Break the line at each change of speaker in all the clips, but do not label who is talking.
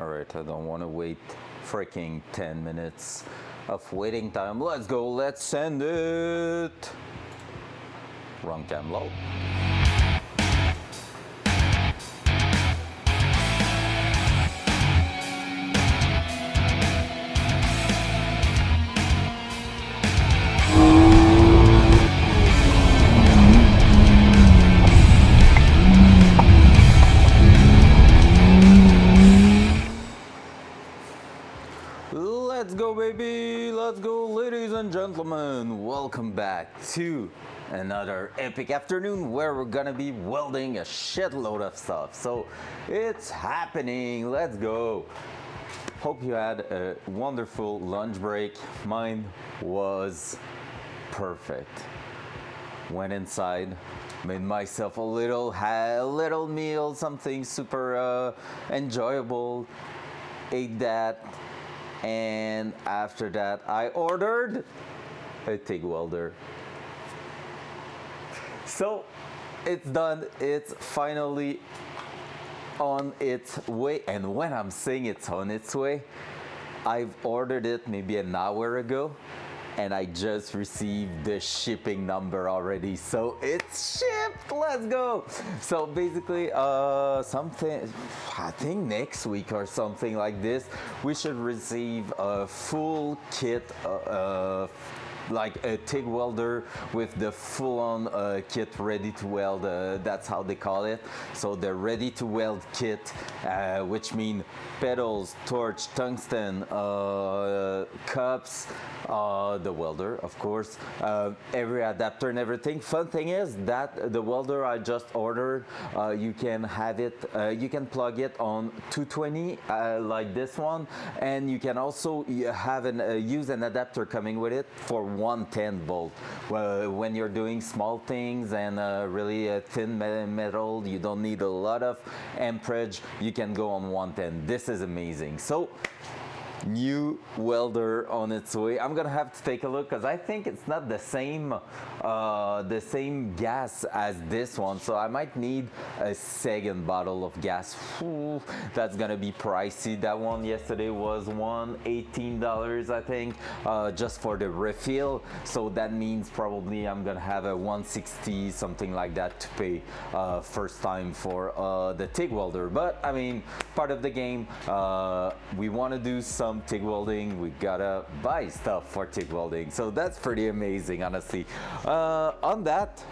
Alright, I don't want to wait freaking 10 minutes of waiting time. Let's go, let's send it. Wrong cam load. Let's go, baby! Let's go, ladies and gentlemen! Welcome back to another epic afternoon where we're gonna be welding a shitload of stuff. So it's happening. Let's go. Hope you had a wonderful lunch break. Mine was perfect. Went inside, made myself a little meal, something super enjoyable. Ate that. And after that, I ordered a TIG welder. So it's done. It's finally on its way. And when I'm saying it's on its way, I've ordered it maybe an hour ago. And I just received the shipping number already, so it's shipped. Let's go. So basically, something, I think next week or something like this, we should receive a full kit, like a TIG welder with the full-on kit ready to weld. That's how they call it. So the ready to weld kit, which means pedals, torch, tungsten, cups, the welder, of course, every adapter and everything. Fun thing is that the welder I just ordered, you can have it, you can plug it on 220 like this one, and you can also have use an adapter coming with it for 110 volt. Well, when you're doing small things and really thin metal, you don't need a lot of amperage, you can go on 110. This is amazing. So new welder on its way. I'm gonna have to take a look because I think it's not the same gas as this one, so I might need a second bottle of gas. Ooh, that's gonna be pricey. That one yesterday was $118, I think, just for the refill. So that means probably I'm gonna have a $160, something like that, to pay first time for the TIG welder. But I mean, part of the game. We want to do some TIG welding, we gotta buy stuff for TIG welding, so that's pretty amazing, honestly. On that,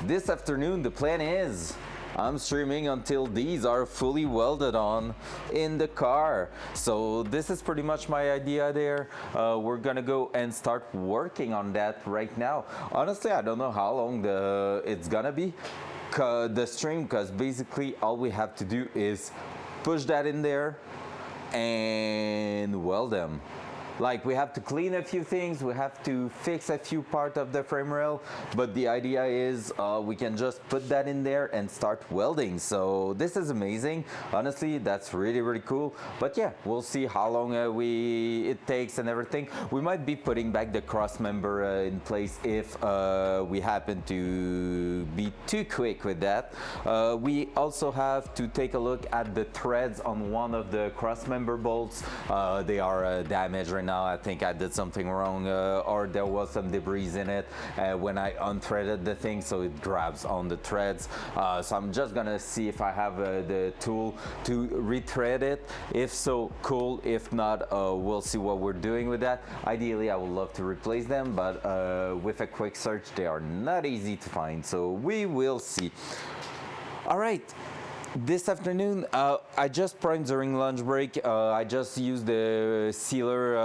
this afternoon the plan is I'm streaming until these are fully welded on in the car. So this is pretty much my idea there. We're gonna go and start working on that right now. Honestly, I don't know how long it's gonna be, the stream, because basically all we have to do is push that in there and weld them. Like, we have to clean a few things, we have to fix a few parts of the frame rail, but the idea is we can just put that in there and start welding. So this is amazing. Honestly, that's really, really cool. But yeah, we'll see how long it takes and everything. We might be putting back the cross member in place if we happen to be too quick with that. We also have to take a look at the threads on one of the cross member bolts. They are damaged right now. I think I did something wrong, or there was some debris in it when I unthreaded the thing, so it grabs on the threads. So I'm just gonna see if I have the tool to rethread it. If so, cool. If not, we'll see what we're doing with that. Ideally, I would love to replace them, but with a quick search, they are not easy to find, so we will see. All right. This afternoon, I just primed during lunch break. I just used the sealer,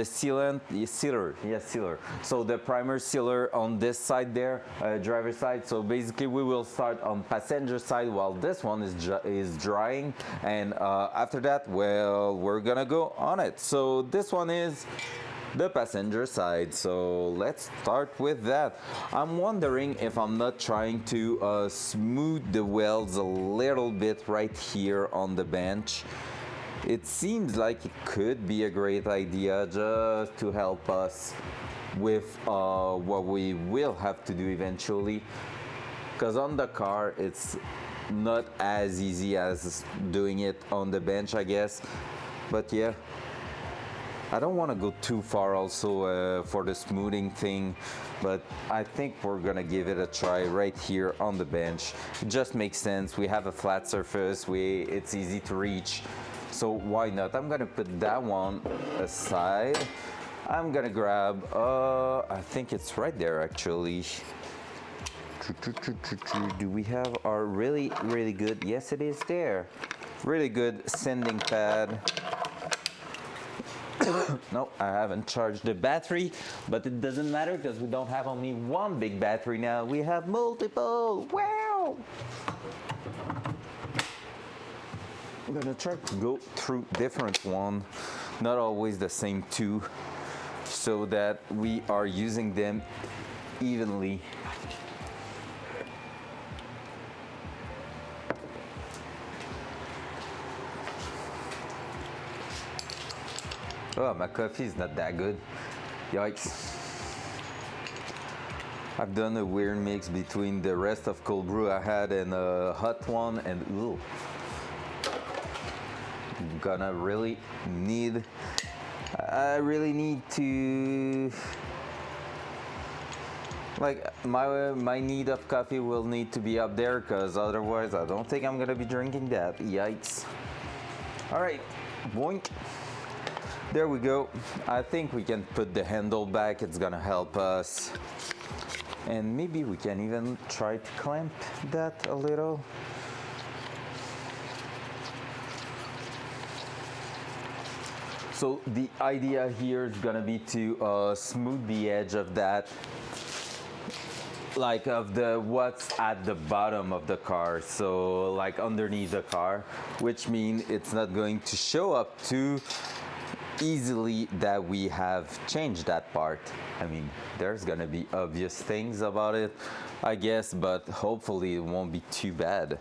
sealer. So the primer sealer on this side there, driver side. So basically, we will start on passenger side while this one is drying, and after that, well, we're gonna go on it. So this one is the passenger side, so let's start with that. I'm wondering if I'm not trying to smooth the welds a little bit right here on the bench. It seems like it could be a great idea just to help us with what we will have to do eventually, because on the car it's not as easy as doing it on the bench, I guess. But yeah, I don't want to go too far also for the smoothing thing, but I think we're gonna give it a try right here on the bench. It just makes sense. We have a flat surface, it's easy to reach, so why not? I'm gonna put that one aside. I'm gonna grab, I think it's right there actually. Do we have our really good, yes it is there, really good sanding pad. No, I haven't charged the battery, but it doesn't matter because we don't have only one big battery now, we have multiple. Wow! I'm gonna try to go through different one, not always the same two, so that we are using them evenly. Oh, my coffee is not that good. Yikes. I've done a weird mix between the rest of cold brew I had and a hot one, and ooh. I really need to, like, my need of coffee will need to be up there, because otherwise I don't think I'm gonna be drinking that. Yikes. All right, boink. There we go. I think we can put the handle back, it's gonna help us. And maybe we can even try to clamp that a little. So the idea here is gonna be to smooth the edge of that, like of the what's at the bottom of the car, so like underneath the car, which means it's not going to show up too easily that we have changed that part. I mean, there's gonna be obvious things about it, I guess, but hopefully it won't be too bad.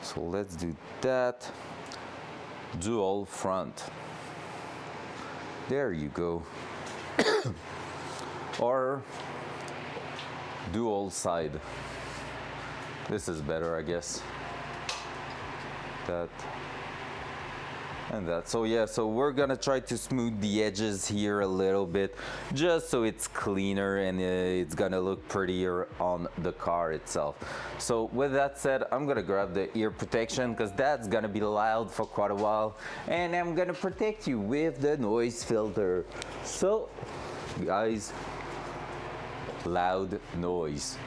So let's do that. Dual front. There you go. Or dual side. This is better, I guess. That and that. So yeah, so we're gonna try to smooth the edges here a little bit, just so it's cleaner and it's gonna look prettier on the car itself. So with that said, I'm gonna grab the ear protection, because that's gonna be loud for quite a while, and I'm gonna protect you with the noise filter. So guys, loud noise.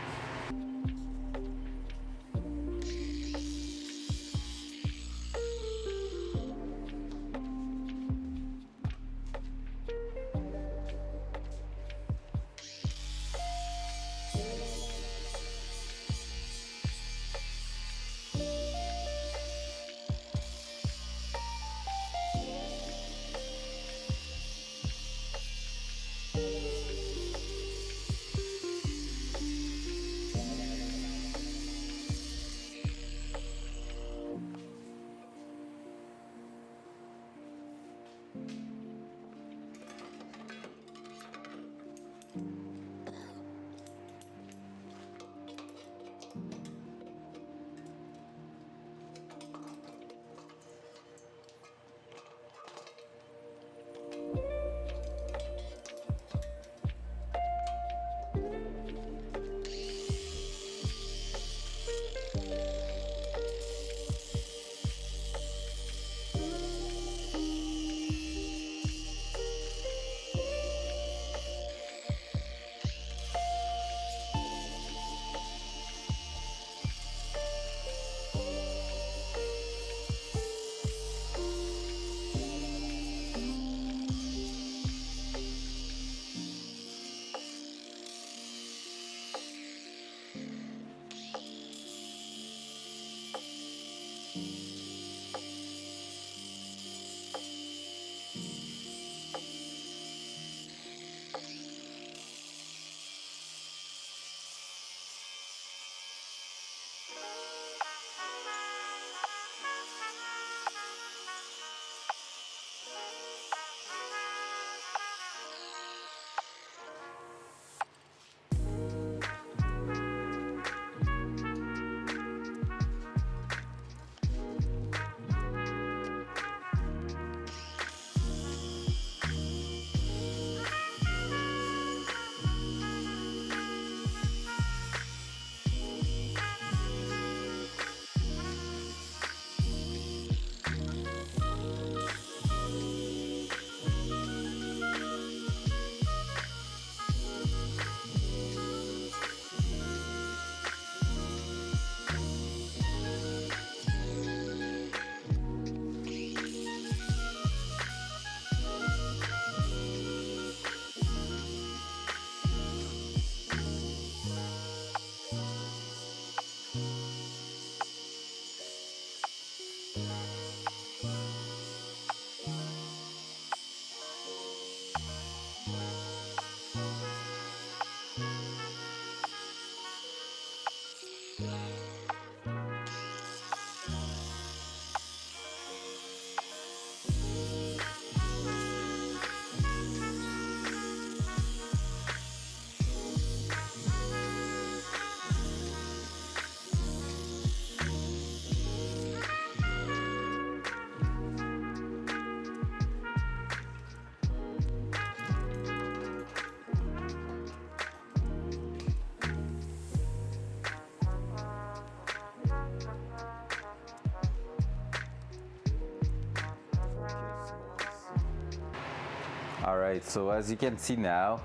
right, so as you can see now,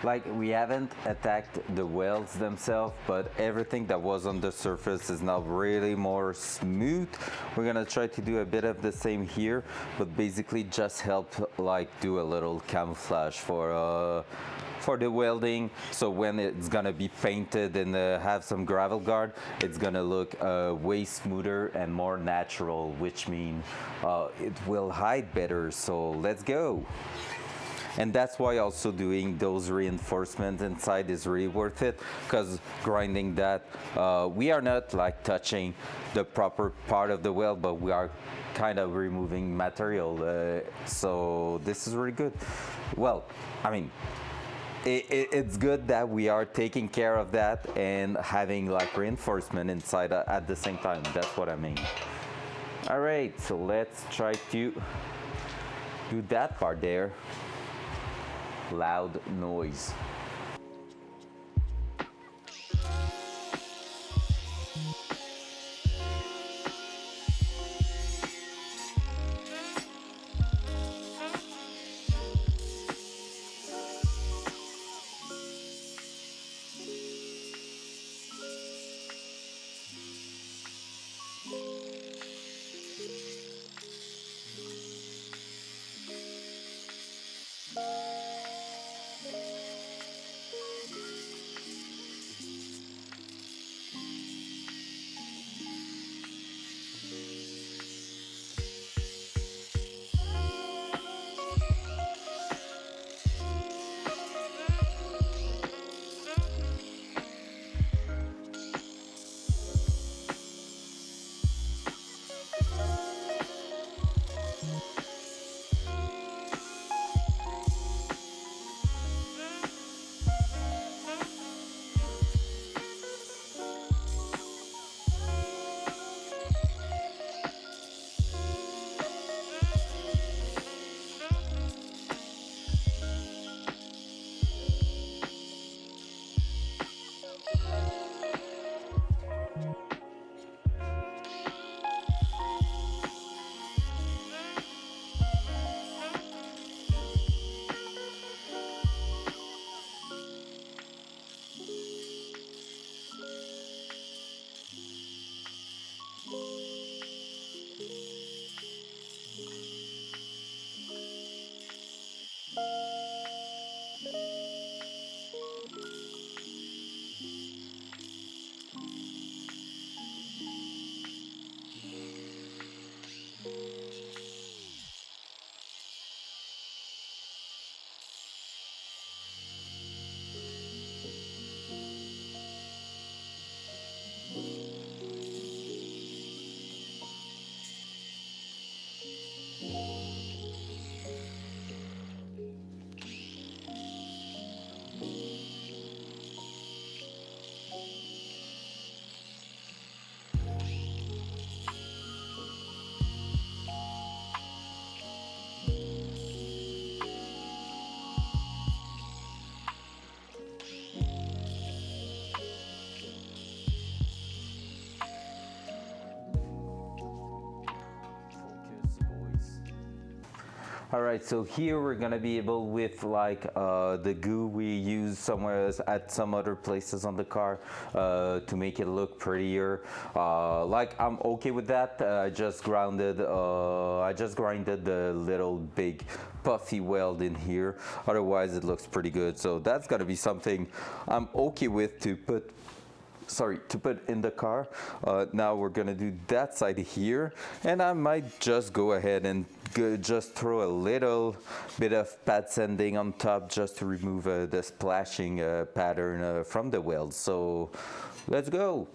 like we haven't attacked the welds themselves, but everything that was on the surface is now really more smooth. We're gonna try to do a bit of the same here, but basically just help like do a little camouflage for the welding, so when it's gonna be painted and have some gravel guard, it's gonna look way smoother and more natural, which means it will hide better. So let's go. And that's why also doing those reinforcements inside is really worth it, because grinding that, we are not like touching the proper part of the weld, but we are kind of removing material. So this is really good. Well, I mean, it's good that we are taking care of that and having like reinforcement inside at the same time. That's what I mean. All right, so let's try to do that part there. Loud noise. All right, so here we're gonna be able with like the goo we use somewhere at some other places on the car to make it look prettier. Like I'm okay with that. I just grinded the little big puffy weld in here. Otherwise, it looks pretty good. So that's gonna be something I'm okay with to put in the car. Now we're gonna do that side here, and I might just go ahead and just throw a little bit of pad sanding on top just to remove the splashing pattern from the weld. So let's go.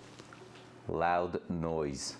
Loud noise.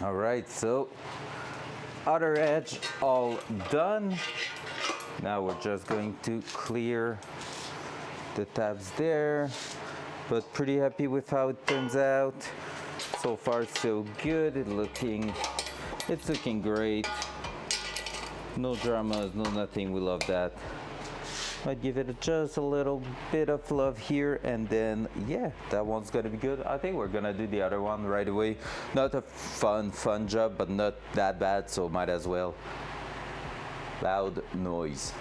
All right, so other edge all done. Now we're just going to clear the tabs there, but pretty happy with how it turns out. So far so good. It's looking great. No dramas, no nothing. We love that. I'd give it just a little bit of love here, and then yeah, that one's gonna be good. I think we're gonna do the other one right away. Not a fun job, but not that bad, so might as well. Loud noise.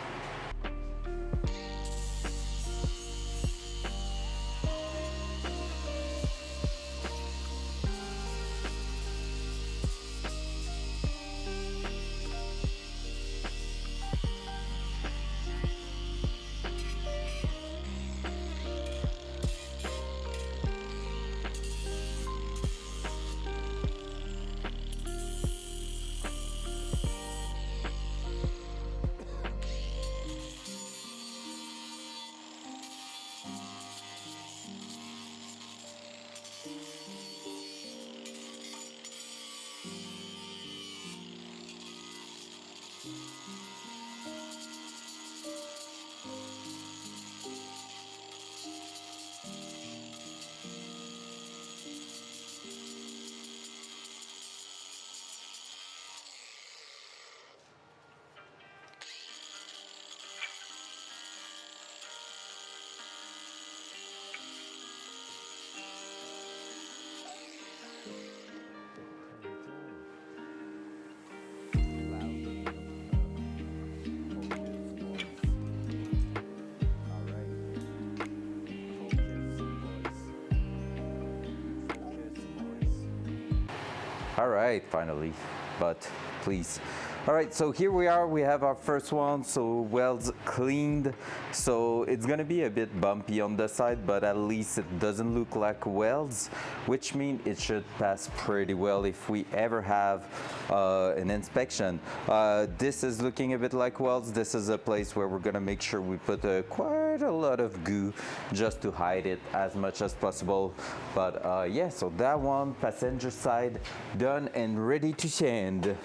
All right, finally, but please, All right, so here we are, we have our first one, so welds cleaned. So it's gonna be a bit bumpy on the side, but at least it doesn't look like welds, which means it should pass pretty well if we ever have an inspection. This is looking a bit like welds. This is a place where we're gonna make sure we put quite a lot of goo just to hide it as much as possible. But yeah, so that one, passenger side, done and ready to sand.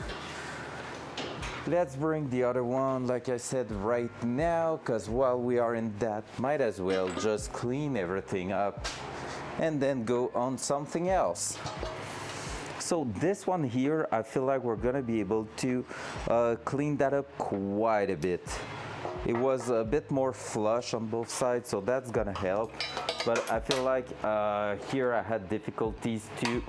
Let's bring the other one, like I said, right now, because while we are in that, might as well just clean everything up and then go on something else. So this one here, I feel like we're gonna be able to clean that up quite a bit. It was a bit more flush on both sides, so that's gonna help. But I feel like here I had difficulties to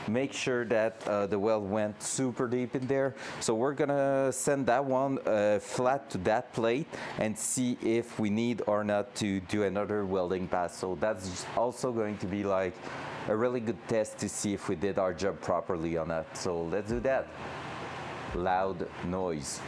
make sure that the weld went super deep in there. So we're gonna send that one flat to that plate and see if we need or not to do another welding pass. So that's also going to be like a really good test to see if we did our job properly or not. So let's do that. Loud noise.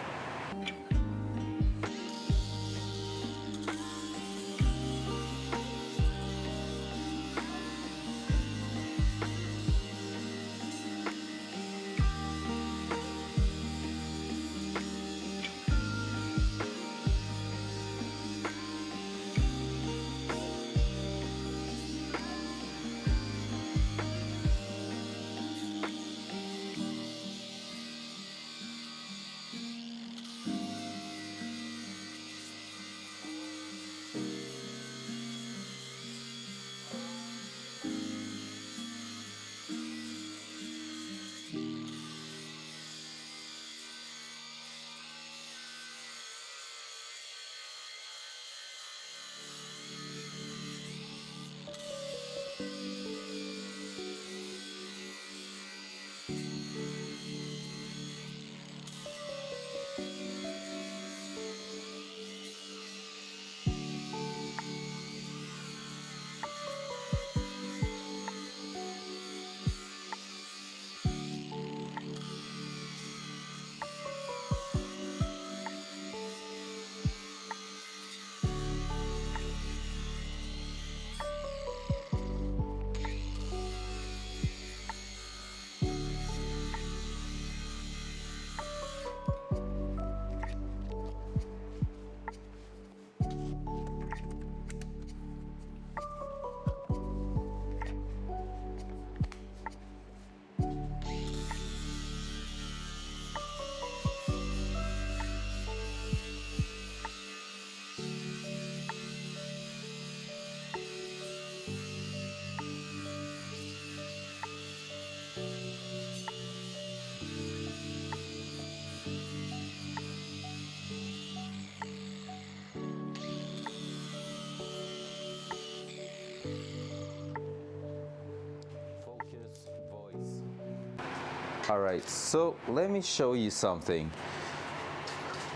All right, so let me show you something.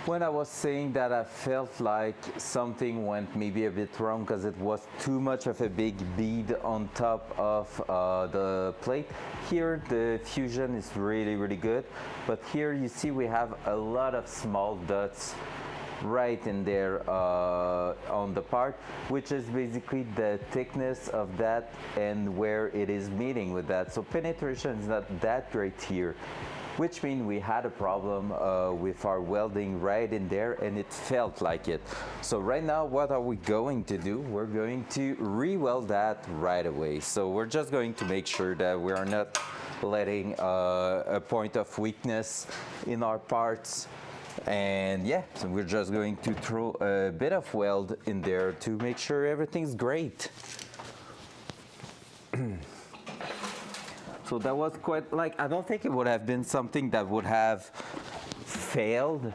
When I was saying that I felt like something went maybe a bit wrong because it was too much of a big bead on top of the plate, here the fusion is really good, but here you see we have a lot of small dots right in there on the part, which is basically the thickness of that and where it is meeting with that. So penetration is not that great here, which means we had a problem with our welding right in there, and it felt like it. So right now, what are we going to do? We're going to re-weld that right away. So we're just going to make sure that we are not letting a point of weakness in our parts. And yeah, so we're just going to throw a bit of weld in there to make sure everything's great. So that was quite, like, I don't think it would have been something that would have failed.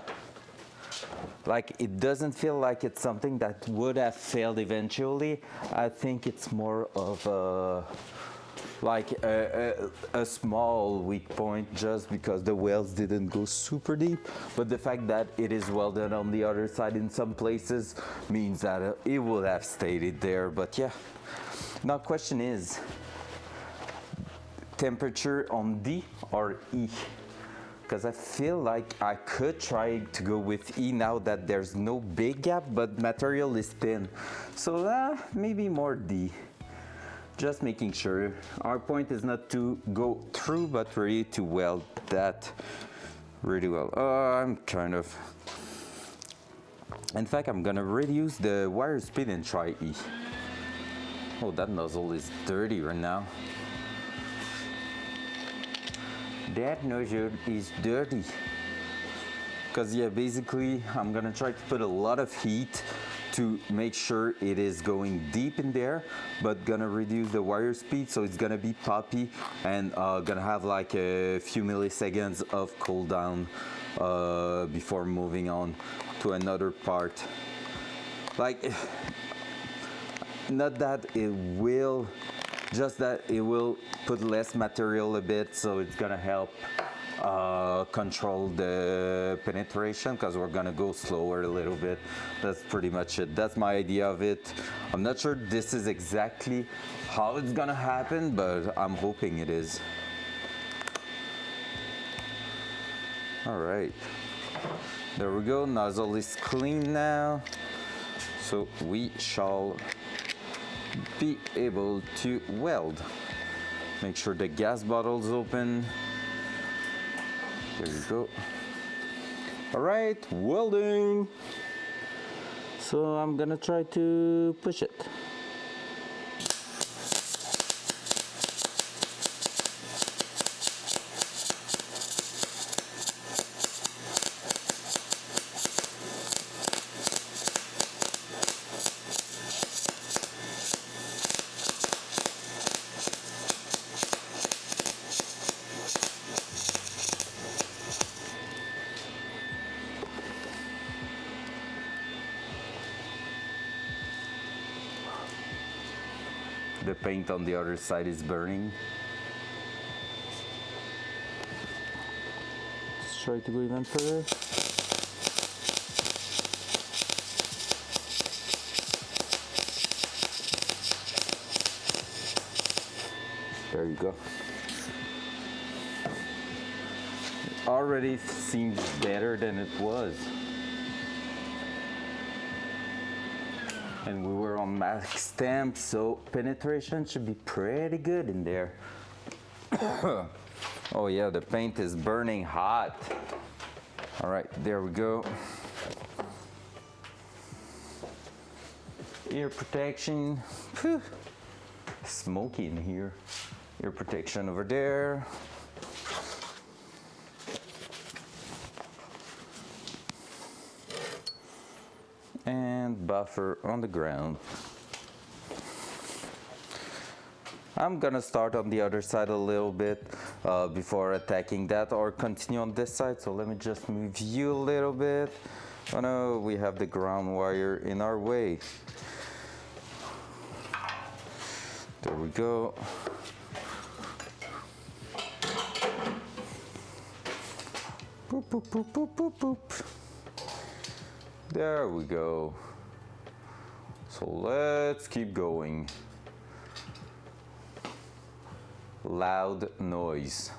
Like, it doesn't feel like it's something that would have failed eventually. I think it's more of a small weak point just because the welds didn't go super deep, but the fact that it is welded on the other side in some places means that it would have stayed there. But yeah, now question is temperature on D or E? because I feel like I could try to go with E now that there's no big gap, but material is thin. So maybe more D. Just making sure our point is not to go through, but really to weld that really well. I'm kind of... In fact, I'm gonna reduce the wire speed and try E. Oh, that nozzle is dirty right now. That nozzle is dirty. Because yeah, basically I'm gonna try to put a lot of heat to make sure it is going deep in there, but gonna reduce the wire speed, so it's gonna be poppy and gonna have like a few milliseconds of cool down before moving on to another part. Like, not that it will, just that it will put less material a bit, so it's gonna help control the penetration, because we're gonna go slower a little bit. That's pretty much it. That's my idea of it. I'm not sure this is exactly how it's gonna happen, but I'm hoping it is. All right, there we go. Nozzle is clean now, so we shall be able to weld. Make sure the gas bottle's open. There you go. All right, welding. So I'm gonna try to push it. The paint on the other side is burning. Let's try to go even further. There you go. It already seems better than it was. And we were on max temp, so penetration should be pretty good in there. Oh yeah, the paint is burning hot. All right, there we go. Ear protection. Whew. Smoky in here. Ear protection over there. And buffer on the ground. I'm gonna start on the other side a little bit before attacking that, or continue on this side. So let me just move you a little bit. Oh no, we have the ground wire in our way. There we go. Boop, boop, boop, boop, boop, boop. There we go. So let's keep going. Loud noise.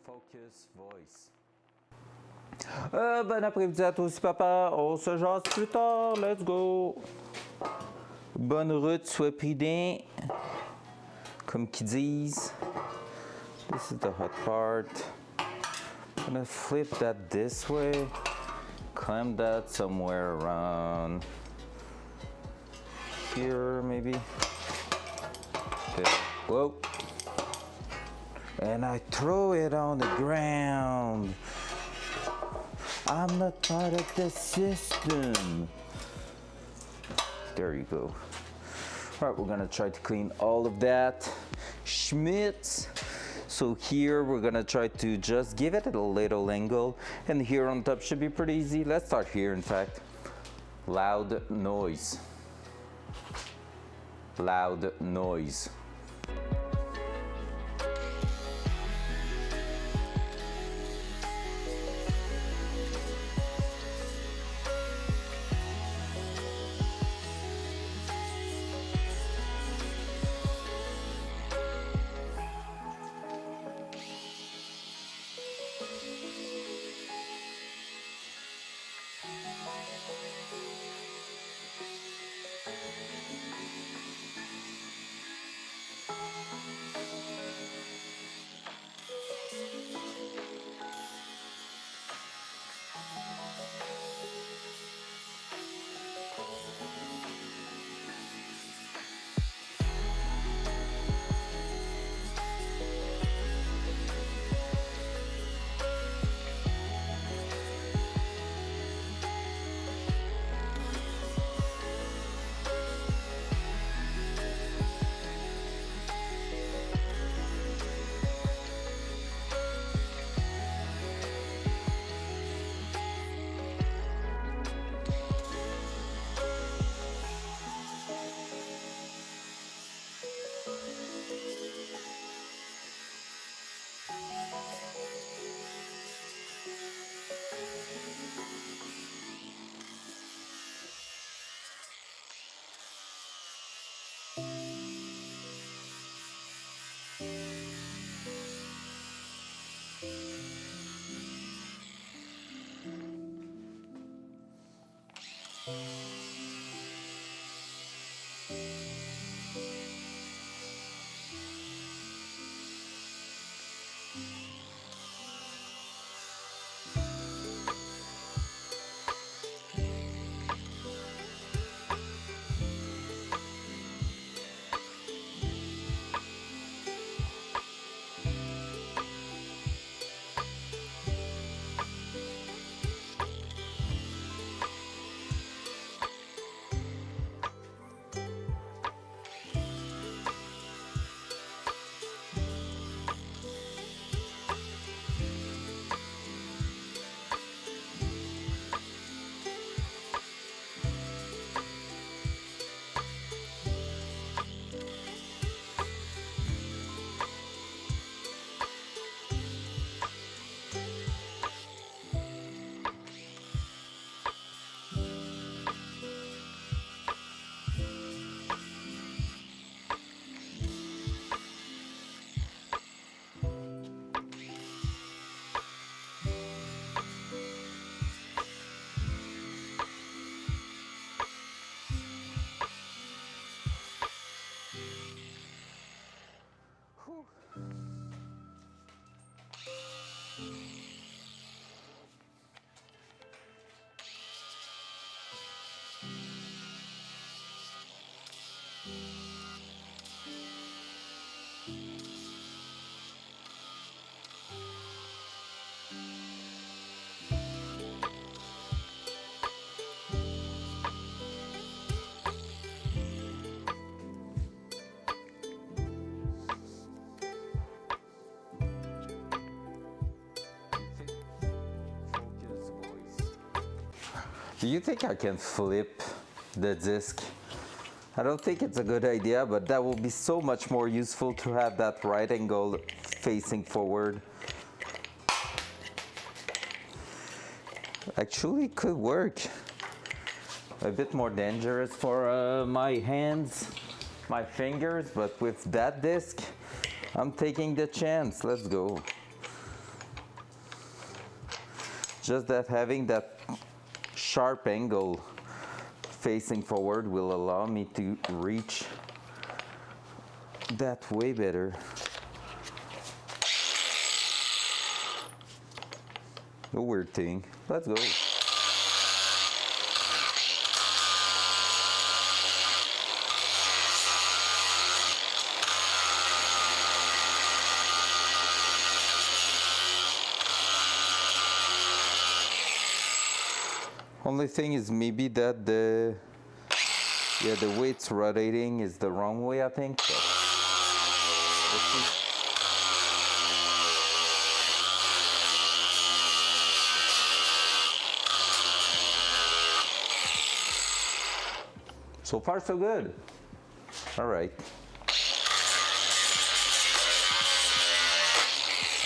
Focus voice. Bon après-midi à toi aussi, papa. On se jase plus tard. Let's go. Bonne route, sois prudent. Comme qu'ils disent. This is the hot part. I'm gonna flip that this way. Clamp that somewhere around here, maybe. Okay. Whoa. And I throw it on the ground. I'm not part of the system. There you go. All right, we're gonna try to clean all of that schmutz. So here we're gonna try to just give it a little angle, and here on top should be pretty easy. Let's start here, in fact. Loud noise. Loud noise. Do you think I can flip the disc? I don't think it's a good idea, but that will be so much more useful to have that right angle facing forward. Actually, could work. A bit more dangerous for my hands, my fingers, but with that disc, I'm taking the chance. Let's go. Just that having that sharp angle facing forward will allow me to reach that way better. No weird thing. Let's go. Only thing is maybe that the way it's rotating is the wrong way, I think. So, let's see. So far, so good. All right.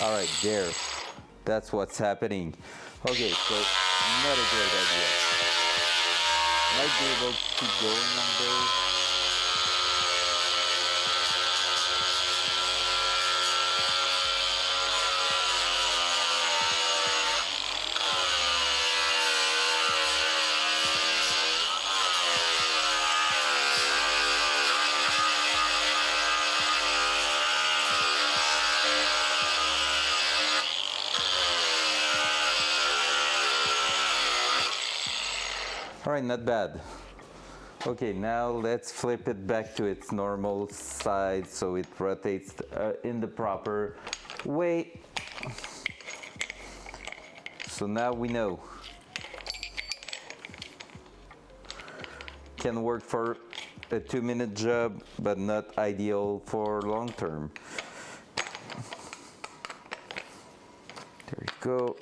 All right, there. That's what's happening. Okay, so not a great idea. Might be able to keep going on those. All right, not bad. Okay, now let's flip it back to its normal side so it rotates in the proper way. So now we know. Can work for a 2-minute job, but not ideal for long term. There you go.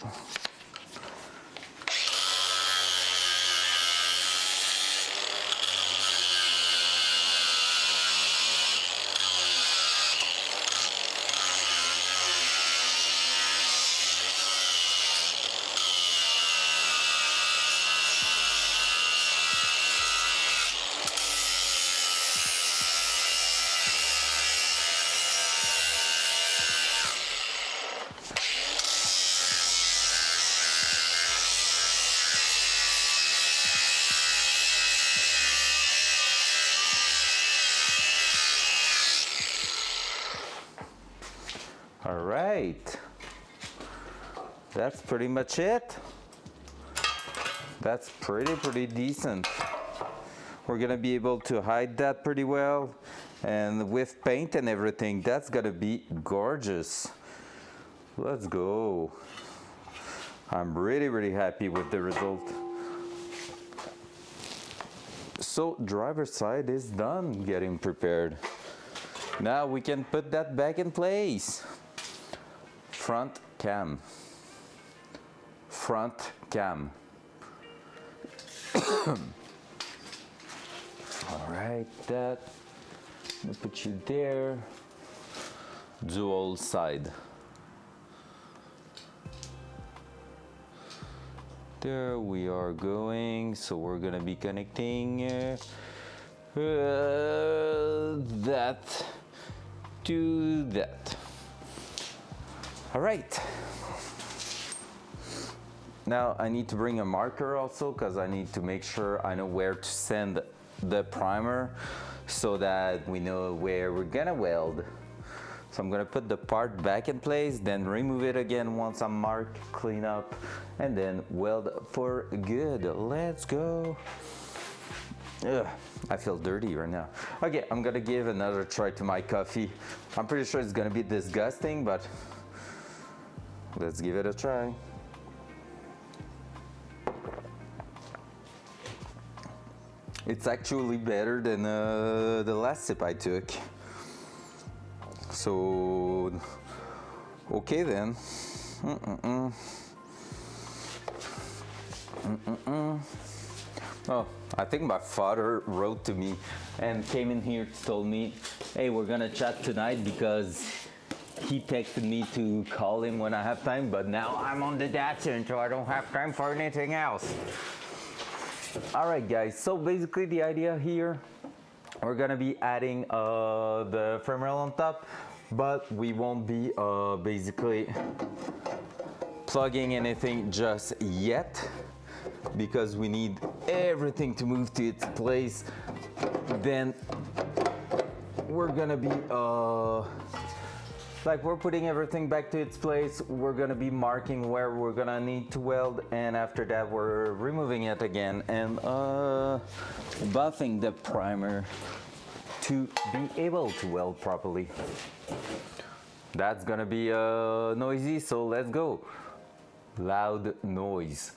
All right, that's pretty much it. That's pretty decent. We're gonna be able to hide that pretty well, and with paint and everything, that's gonna be gorgeous. Let's go. I'm really happy with the result. So driver's side is done getting prepared. Now we can put that back in place. Front cam. Front cam. All right, that. I'm gonna put you there. Dual side. There we are going. So we're gonna be connecting that to that. All right. Now I need to bring a marker also because I need to make sure I know where to send the primer so that we know where we're gonna weld. So I'm gonna put the part back in place, then remove it again once I'm marked, clean up, and then weld for good. Let's go. Ugh, I feel dirty right now. Okay, I'm gonna give another try to my coffee. I'm pretty sure it's gonna be disgusting, but let's give it a try. It's actually better than the last sip I took. So, okay then. Oh, I think my father wrote to me and came in here to told me, hey, we're gonna chat tonight because he texted me to call him when I have time, but now I'm on the Datsun, so I don't have time for anything else. All right, guys, so basically the idea here, we're gonna be adding the frame rail on top, but we won't be basically plugging anything just yet, because we need everything to move to its place. Then we're gonna be like we're putting everything back to its place. We're gonna be marking where we're gonna need to weld, and after that we're removing it again and buffing the primer to be able to weld properly. That's gonna be noisy, so let's go. Loud noise.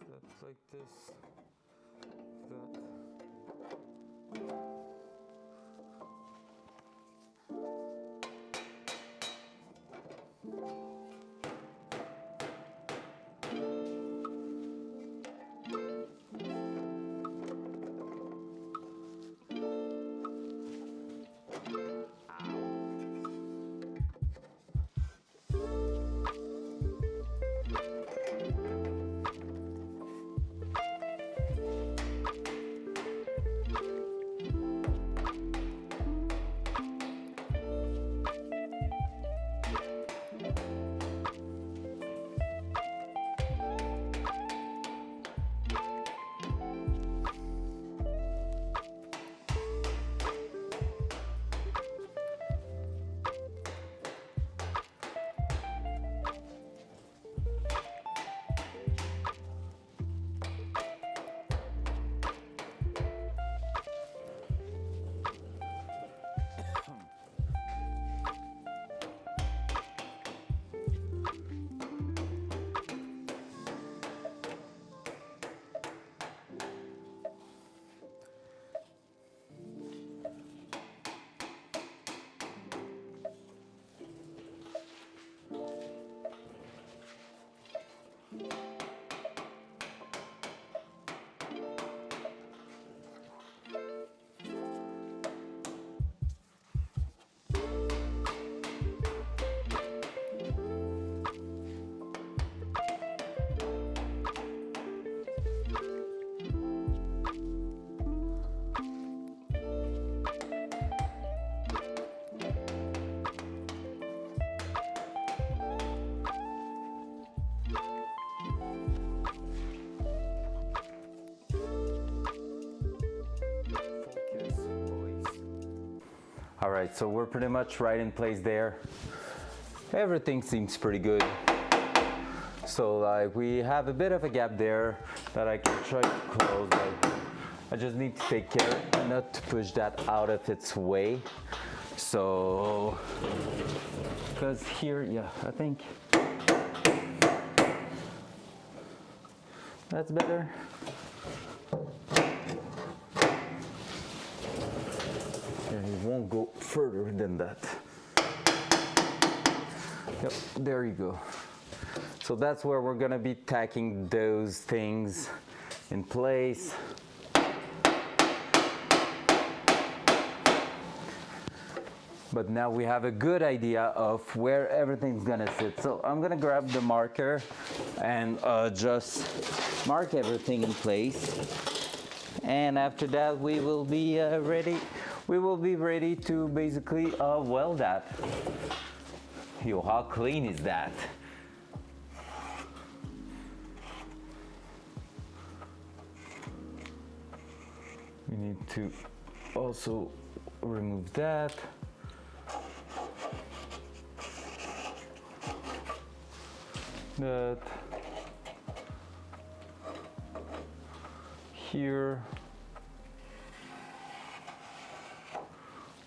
That's like this. That. All right, so we're pretty much right in place there. Everything seems pretty good. So like we have a bit of a gap there that I can try to close, but I just need to take care not to push that out of its way. So, because here, yeah, I think that's better. And it won't go further than that. Yep, there you go. So that's where we're gonna be tacking those things in place. But now we have a good idea of where everything's gonna sit. So I'm gonna grab the marker and just mark everything in place. And after that, we will be ready. We will be ready to basically weld that. Yo, how clean is that? We need to also remove that. That here,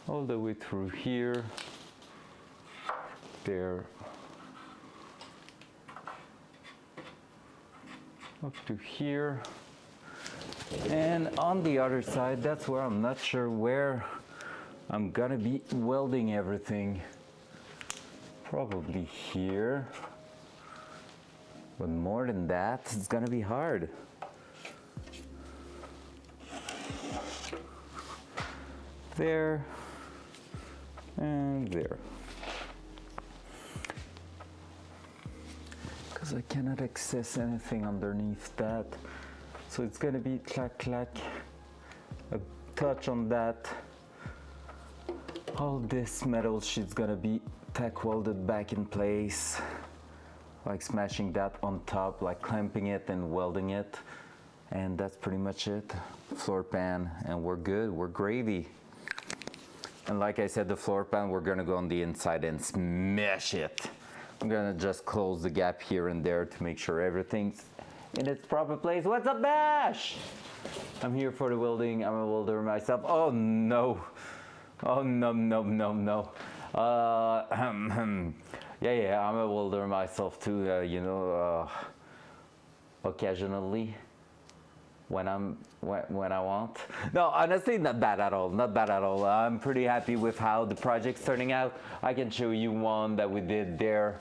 all the way through here, there, up to here, And on the other side, that's where I'm not sure where I'm gonna be welding everything. Probably here. But more than that, it's gonna be hard. There and there. Because I cannot access anything underneath that. So it's gonna be clack clack, a touch on that. All this metal sheet's gonna be tack welded back in place, like smashing that on top, like clamping it and welding it. And that's pretty much it. Floor pan, and we're good, we're gravy. And like I said, the floor pan, we're gonna go on the inside and smash it. I'm gonna just close the gap here and there to make sure everything's in its proper place. What's up, Bash? I'm here for the welding. I'm a welder myself. Oh no. Oh no, no, no, no. Yeah, I'm a welder myself too, you know, occasionally. When I want. No, honestly, not bad at all, not bad at all. I'm pretty happy with how the project's turning out. I can show you one that we did there.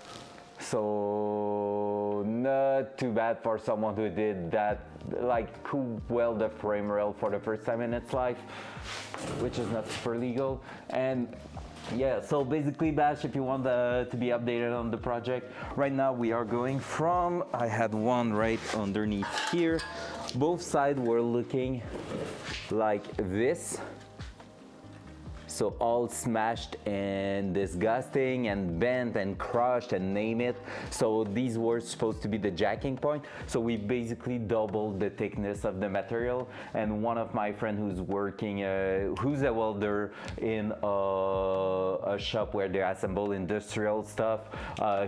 So not too bad for someone who did that, like who weld a frame rail for the first time in its life, which is not super legal. And yeah, so basically, Bash, if you want to be updated on the project, right now we are going from, I had one right underneath here. Both sides were looking like this. So all smashed and disgusting and bent and crushed and name it. So these were supposed to be the jacking point. So we basically doubled the thickness of the material. And one of my friends who's working, who's a welder in a shop where they assemble industrial stuff,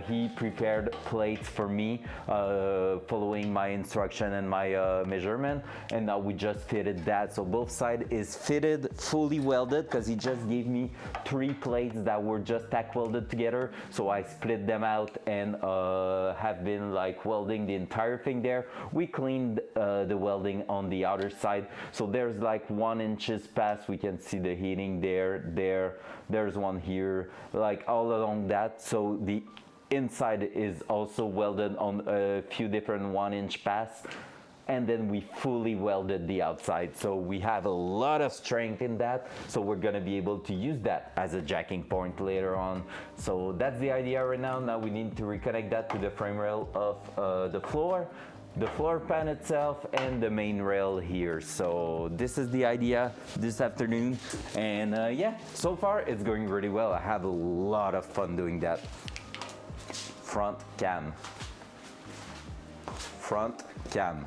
he prepared plates for me, following my instruction and my measurement. And now we just fitted that. So both sides is fitted, fully welded, because he just gave me 3 plates that were just tack welded together. So I split them out and have been like welding the entire thing there. We cleaned the welding on the other side. So there's like 1 inches past. We can see the heating there. There's one here, like all along that. So the inside is also welded on a few different 1-inch paths. And then we fully welded the outside. So we have a lot of strength in that. So we're gonna be able to use that as a jacking point later on. So that's the idea right now. Now we need to reconnect that to the frame rail of the floor pan itself, and the main rail here. So this is the idea this afternoon. And yeah, so far it's going really well. I have a lot of fun doing that. Front cam. Front cam.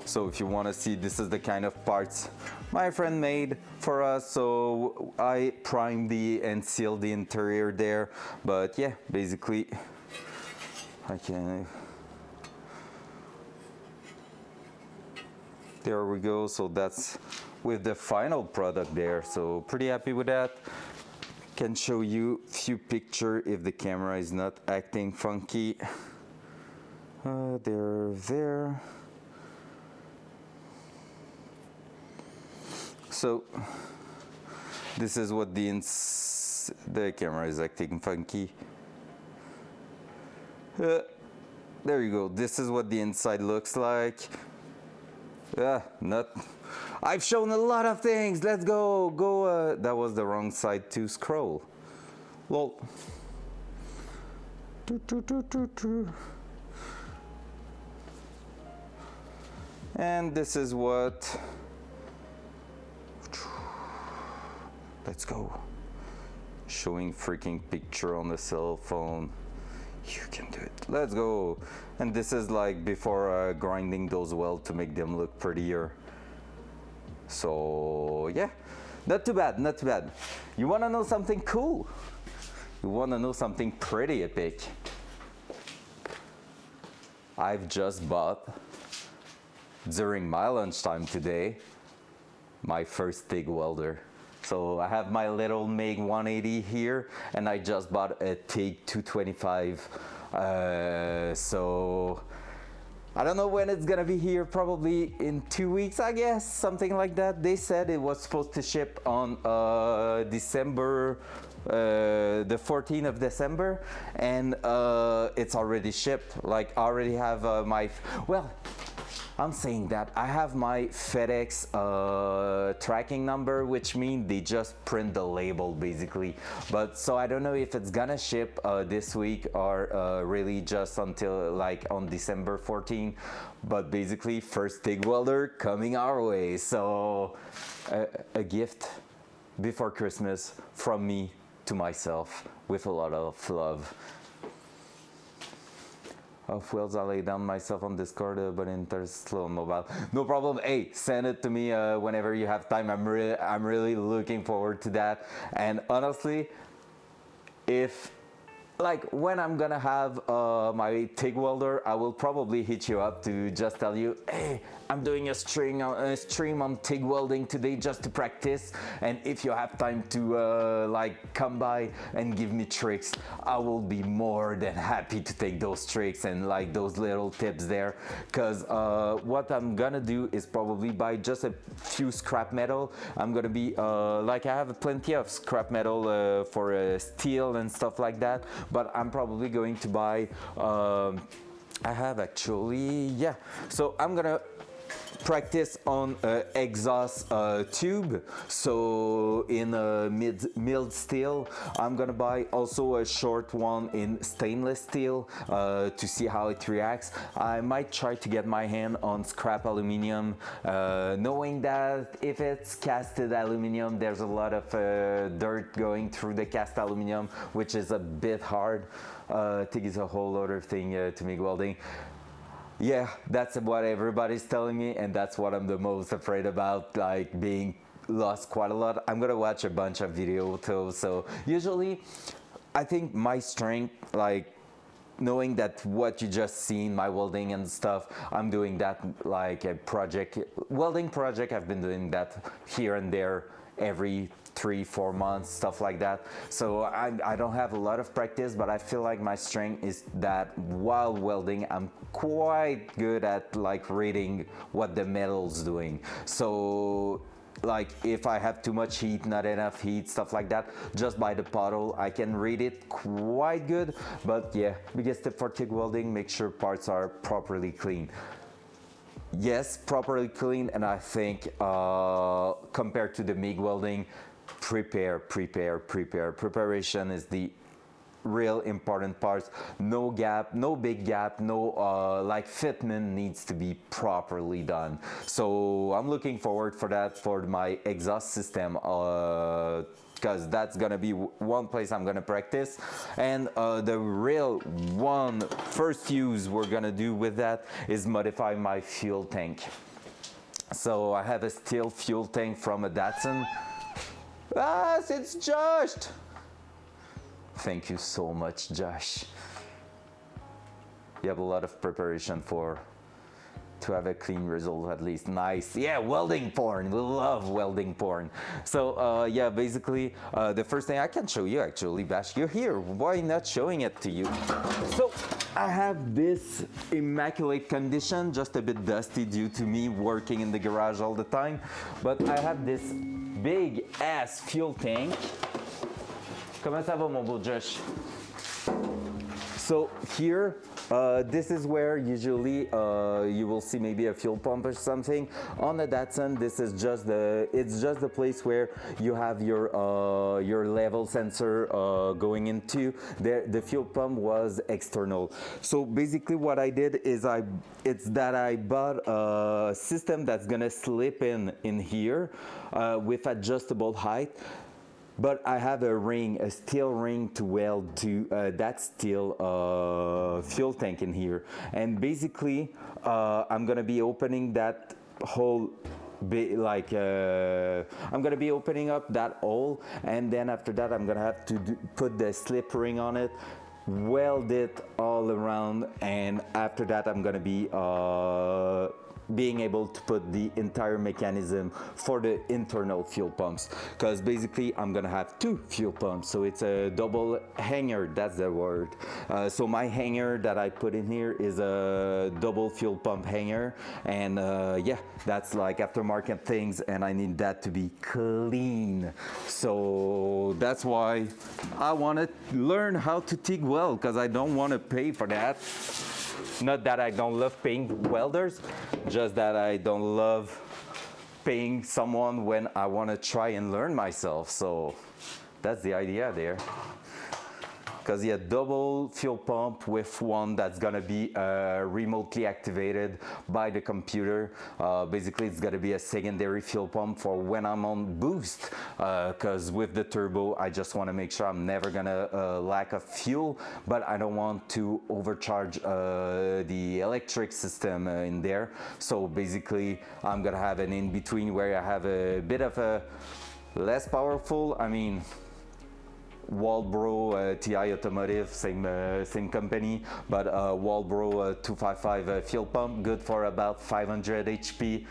So if you want to see, this is the kind of parts my friend made for us. So I primed and sealed the interior there. But yeah, basically, I can. There we go. So that's with the final product there. So pretty happy with that. Can show you a few pictures if the camera is not acting funky. There. So this is what the camera is acting funky. There you go. This is what the inside looks like. I've shown a lot of things. Let's go. That was the wrong side to scroll. Lol. And this is what. Let's go. Showing freaking picture on the cell phone. You can do it. Let's go. And this is like before grinding those welds to make them look prettier. So yeah, not too bad, not too bad. You wanna know something cool? You wanna know something pretty epic? I've just bought, during my lunchtime today, my first TIG welder. So I have my little MIG 180 here, and I just bought a TIG 225. So I don't know when it's gonna be here, probably in 2 weeks, I guess, something like that. They said it was supposed to ship on December, the 14th of December, and it's already shipped. Like, I already have well, I'm saying that I have my FedEx tracking number, which means they just print the label basically. But so I don't know if it's gonna ship this week or really just until like on December 14. But basically, first TIG welder coming our way. So a gift before Christmas from me to myself with a lot of love. Of wheels, I lay down myself on Discord, but in slow mobile. No problem. Hey, send it to me whenever you have time. I'm really looking forward to that. And honestly, if like when I'm gonna have my TIG welder, I will probably hit you up to just tell you, hey, I'm doing a stream on TIG welding today just to practice, and if you have time to like come by and give me tricks, I will be more than happy to take those tricks and like those little tips there. Because what I'm gonna do is probably buy just a few scrap metal. I'm gonna be like, I have plenty of scrap metal for steel and stuff like that, but I'm probably going to buy I have actually, yeah, so I'm gonna practice on exhaust tube. So in milled steel, I'm gonna buy also a short one in stainless steel to see how it reacts. I might try to get my hand on scrap aluminum, knowing that if it's casted aluminum, there's a lot of dirt going through the cast aluminum, which is a bit hard. TIG is a whole other thing to MIG welding. Yeah, that's what everybody's telling me, and that's what I'm the most afraid about, like being lost quite a lot. I'm gonna watch a bunch of videos too, so usually I think my strength, like knowing that what you just seen, my welding and stuff, I'm doing that like a welding project. I've been doing that here and there every 3-4 months, stuff like that. So I don't have a lot of practice, but I feel like my strength is that while welding, I'm quite good at like reading what the metal's doing. So like if I have too much heat, not enough heat, stuff like that, just by the puddle, I can read it quite good. But yeah, biggest tip for TIG welding, make sure parts are properly clean. Yes, properly clean, and I think compared to the MIG welding, preparation is the real important part. No gap, no big gap, no like fitment needs to be properly done. So I'm looking forward for that for my exhaust system, because that's gonna be one place I'm gonna practice. And the real first use we're gonna do with that is modify my fuel tank. So I have a steel fuel tank from a Datsun. Ah, it's Josh! Thank you so much, Josh. You have a lot of preparation to have a clean result at least. Nice. Yeah, welding porn. We love welding porn. So yeah, basically the first thing I can show you, actually, Bash, you're here. Why not showing it to you? So I have this immaculate condition, just a bit dusty due to me working in the garage all the time. But I have this big ass fuel tank. Comment ça va, mon beau Josh? So here, this is where usually you will see maybe a fuel pump or something. On the Datsun, this is it's just the place where you have your level sensor going into. The fuel pump was external. So basically what I did is I bought a system that's gonna slip in here with adjustable height. But I have a steel ring to weld to that steel fuel tank in here. And basically, I'm gonna be opening that whole I'm gonna be opening up that hole, and then after that, I'm gonna have to put the slip ring on it, weld it all around, and after that, I'm gonna be being able to put the entire mechanism for the internal fuel pumps, because basically I'm gonna have two fuel pumps, so it's a double hanger, that's the word. So my hanger that I put in here is a double fuel pump hanger, and yeah, that's like aftermarket things, and I need that to be clean. So that's why I want to learn how to TIG weld, because I don't want to pay for that. Not that I don't love paying welders, just that I don't love paying someone when I want to try and learn myself. So that's the idea there. Because yeah, double fuel pump with one that's gonna be remotely activated by the computer. Basically, it's gonna be a secondary fuel pump for when I'm on boost. Because with the turbo, I just want to make sure I'm never gonna lack of fuel, but I don't want to overcharge the electric system in there. So basically, I'm gonna have an in between where I have a bit of a less powerful. I mean, Welder, TI Automotive, same company, but Welder 255 fuel pump, good for about 500 HP,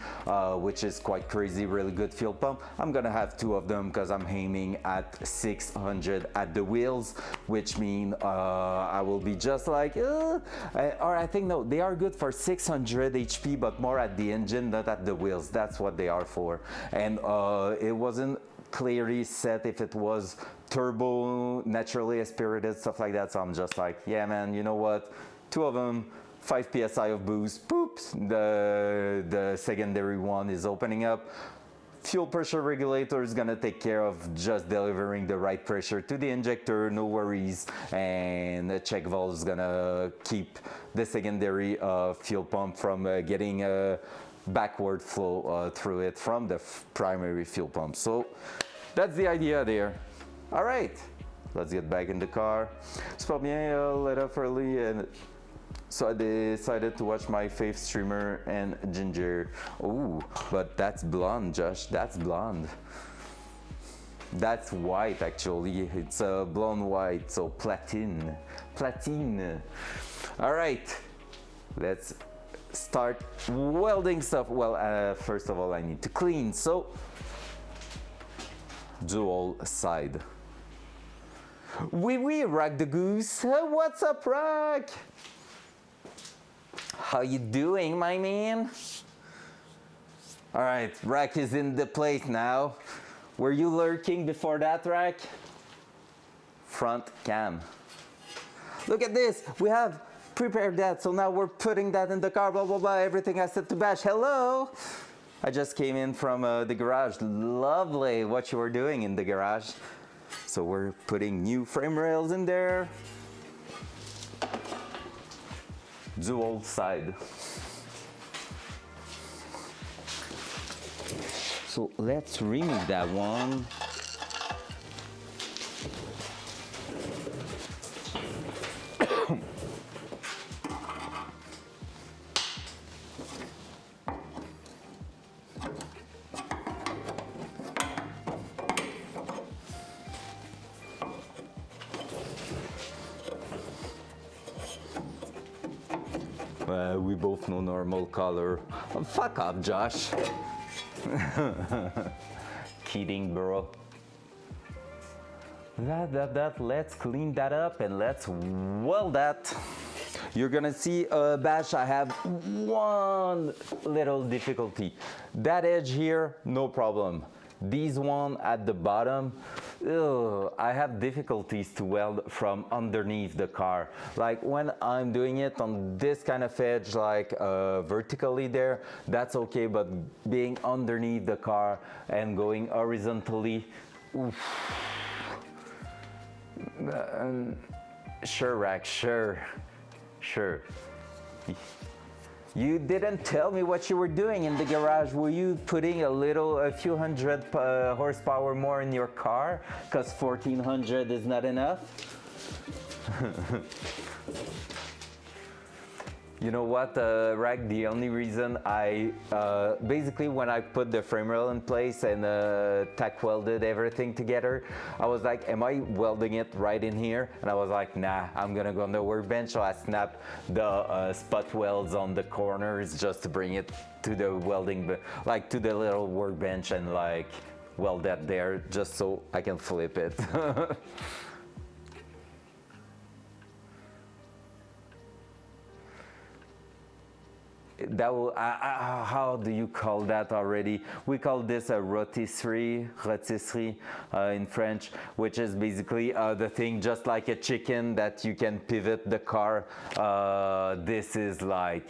which is quite crazy, really good fuel pump. I'm gonna have two of them because I'm aiming at 600 at the wheels, which mean I will be just like, or I think no, they are good for 600 HP, but more at the engine, not at the wheels. That's what they are for. And it wasn't clearly set if it was turbo, naturally aspirated, stuff like that. So I'm just like, yeah, man, you know what? Two of them, 5 psi of boost. Poops, the secondary one is opening up. Fuel pressure regulator is gonna take care of just delivering the right pressure to the injector, no worries. And the check valve is gonna keep the secondary fuel pump from getting a backward flow through it from the primary fuel pump. So that's the idea there. All right, let's get back in the car. C'est pas bien, let off early, and so I decided to watch my fave streamer and Ginger. Ooh, but that's blonde, Josh, that's blonde. That's white actually, it's blonde white, so platine. All right, let's start welding stuff. Well, first of all, I need to clean, so dual side. Oui, Rack the Goose. What's up, Rack? How you doing, my man? All right, Rack is in the place now. Were you lurking before that, Rack? Front cam. Look at this, we have prepared that, so now we're putting that in the car, blah, blah, blah, everything I said to Bash. Hello! I just came in from the garage. Lovely what you were doing in the garage. So we're putting new frame rails in there. Dual side. So let's remove that one. We both know normal color. Oh, fuck up, Josh. Kidding, bro. Let's clean that up and let's weld that. You're gonna see, Bash, I have one little difficulty. That edge here, no problem. These one at the bottom, I have difficulties to weld from underneath the car. Like when I'm doing it on this kind of edge, like vertically there, that's okay, but being underneath the car and going horizontally, oof. Sure, Rack, sure. You didn't tell me what you were doing in the garage. Were you putting a few hundred horsepower more in your car? Because 1400 is not enough? You know what, Rag, the only reason I, basically when I put the frame rail in place and tack welded everything together, I was like, am I welding it right in here? And I was like, nah, I'm gonna go on the workbench. So I snapped the spot welds on the corners just to bring it to the welding, like to the little workbench and like weld that there just so I can flip it. That will, how do you call that already? We call this a rôtisserie in French, which is basically the thing just like a chicken that you can pivot the car. This is like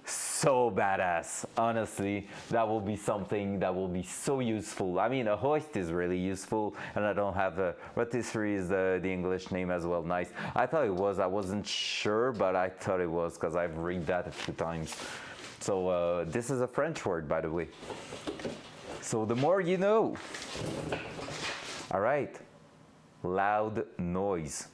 so badass. Honestly, that will be something that will be so useful. I mean, a hoist is really useful, and I don't have a rotisserie is the English name as well. Nice. I thought it was. I wasn't sure, but I thought it was because I've read that a few times. So this is a French word, by the way. So the more you know. All right. Loud noise.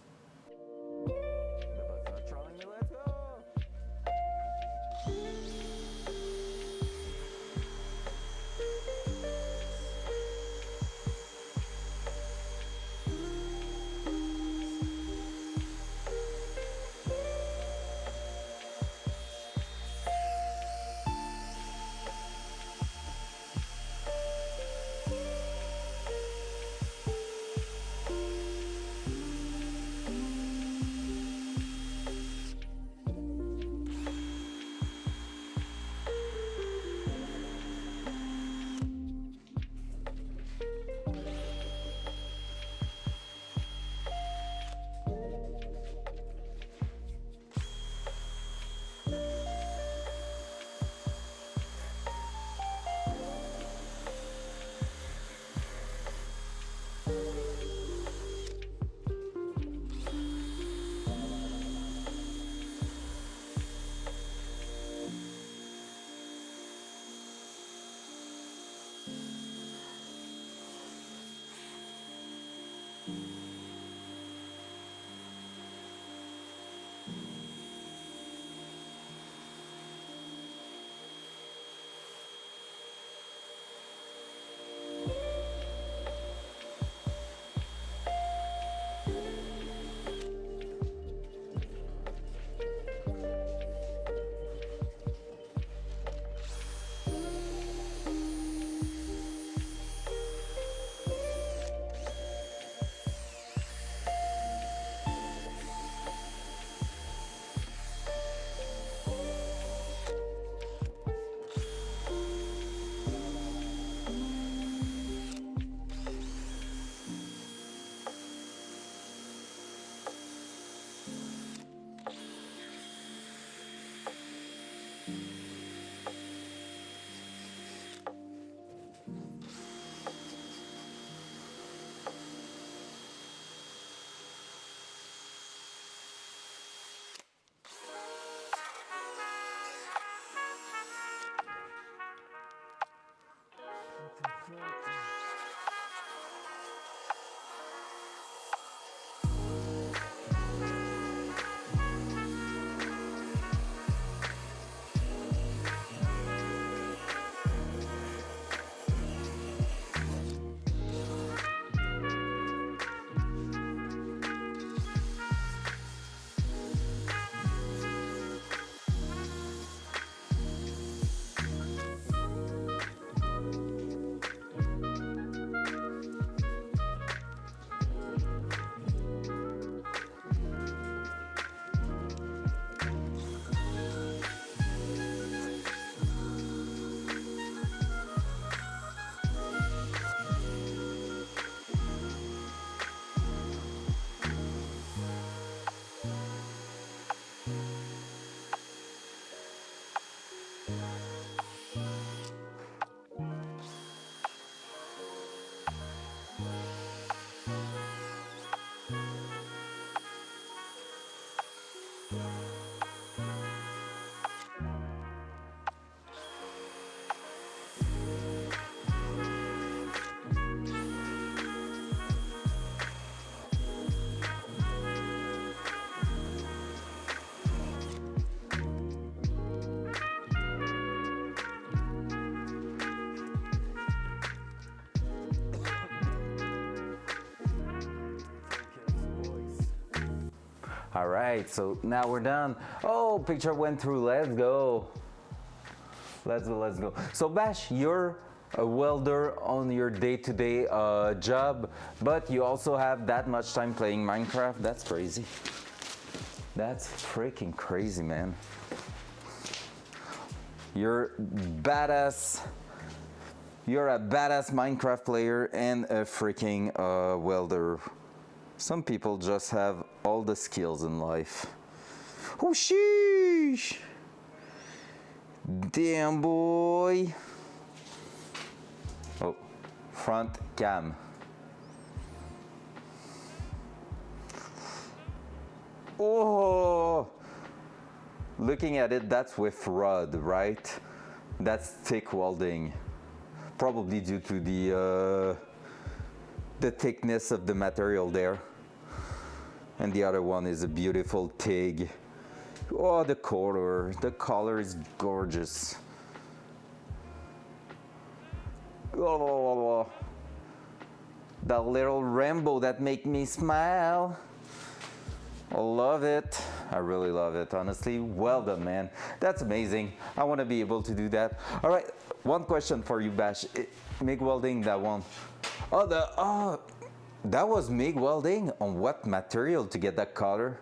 All right, so now we're done. Oh, picture went through. Let's go. Let's go, let's go. So Bash, you're a welder on your day-to-day job, but you also have that much time playing Minecraft. That's crazy. That's freaking crazy, man. You're badass. You're a badass Minecraft player and a freaking welder. Some people just have all the skills in life. Oh, sheesh. Damn, boy. Oh, front cam. Oh, looking at it, that's with rod, right? That's thick welding. Probably due to the thickness of the material there. And the other one is a beautiful TIG. Oh, the color is gorgeous. Oh, that little rainbow that make me smile. I love it. I really love it, honestly. Well done, man. That's amazing. I want to be able to do that. All right, one question for you, Bash. MIG welding, that one. Oh, that was MIG welding? On what material to get that color?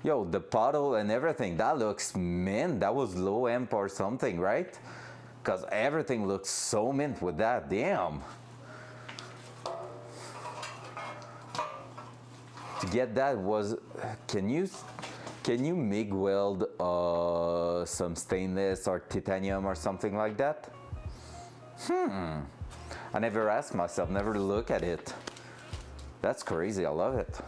Yo, the puddle and everything, that looks mint. That was low amp or something, right? Because everything looks so mint with that, damn. To get that was, can you MIG weld some stainless or titanium or something like that? I never asked myself, never look at it. That's crazy, I love it.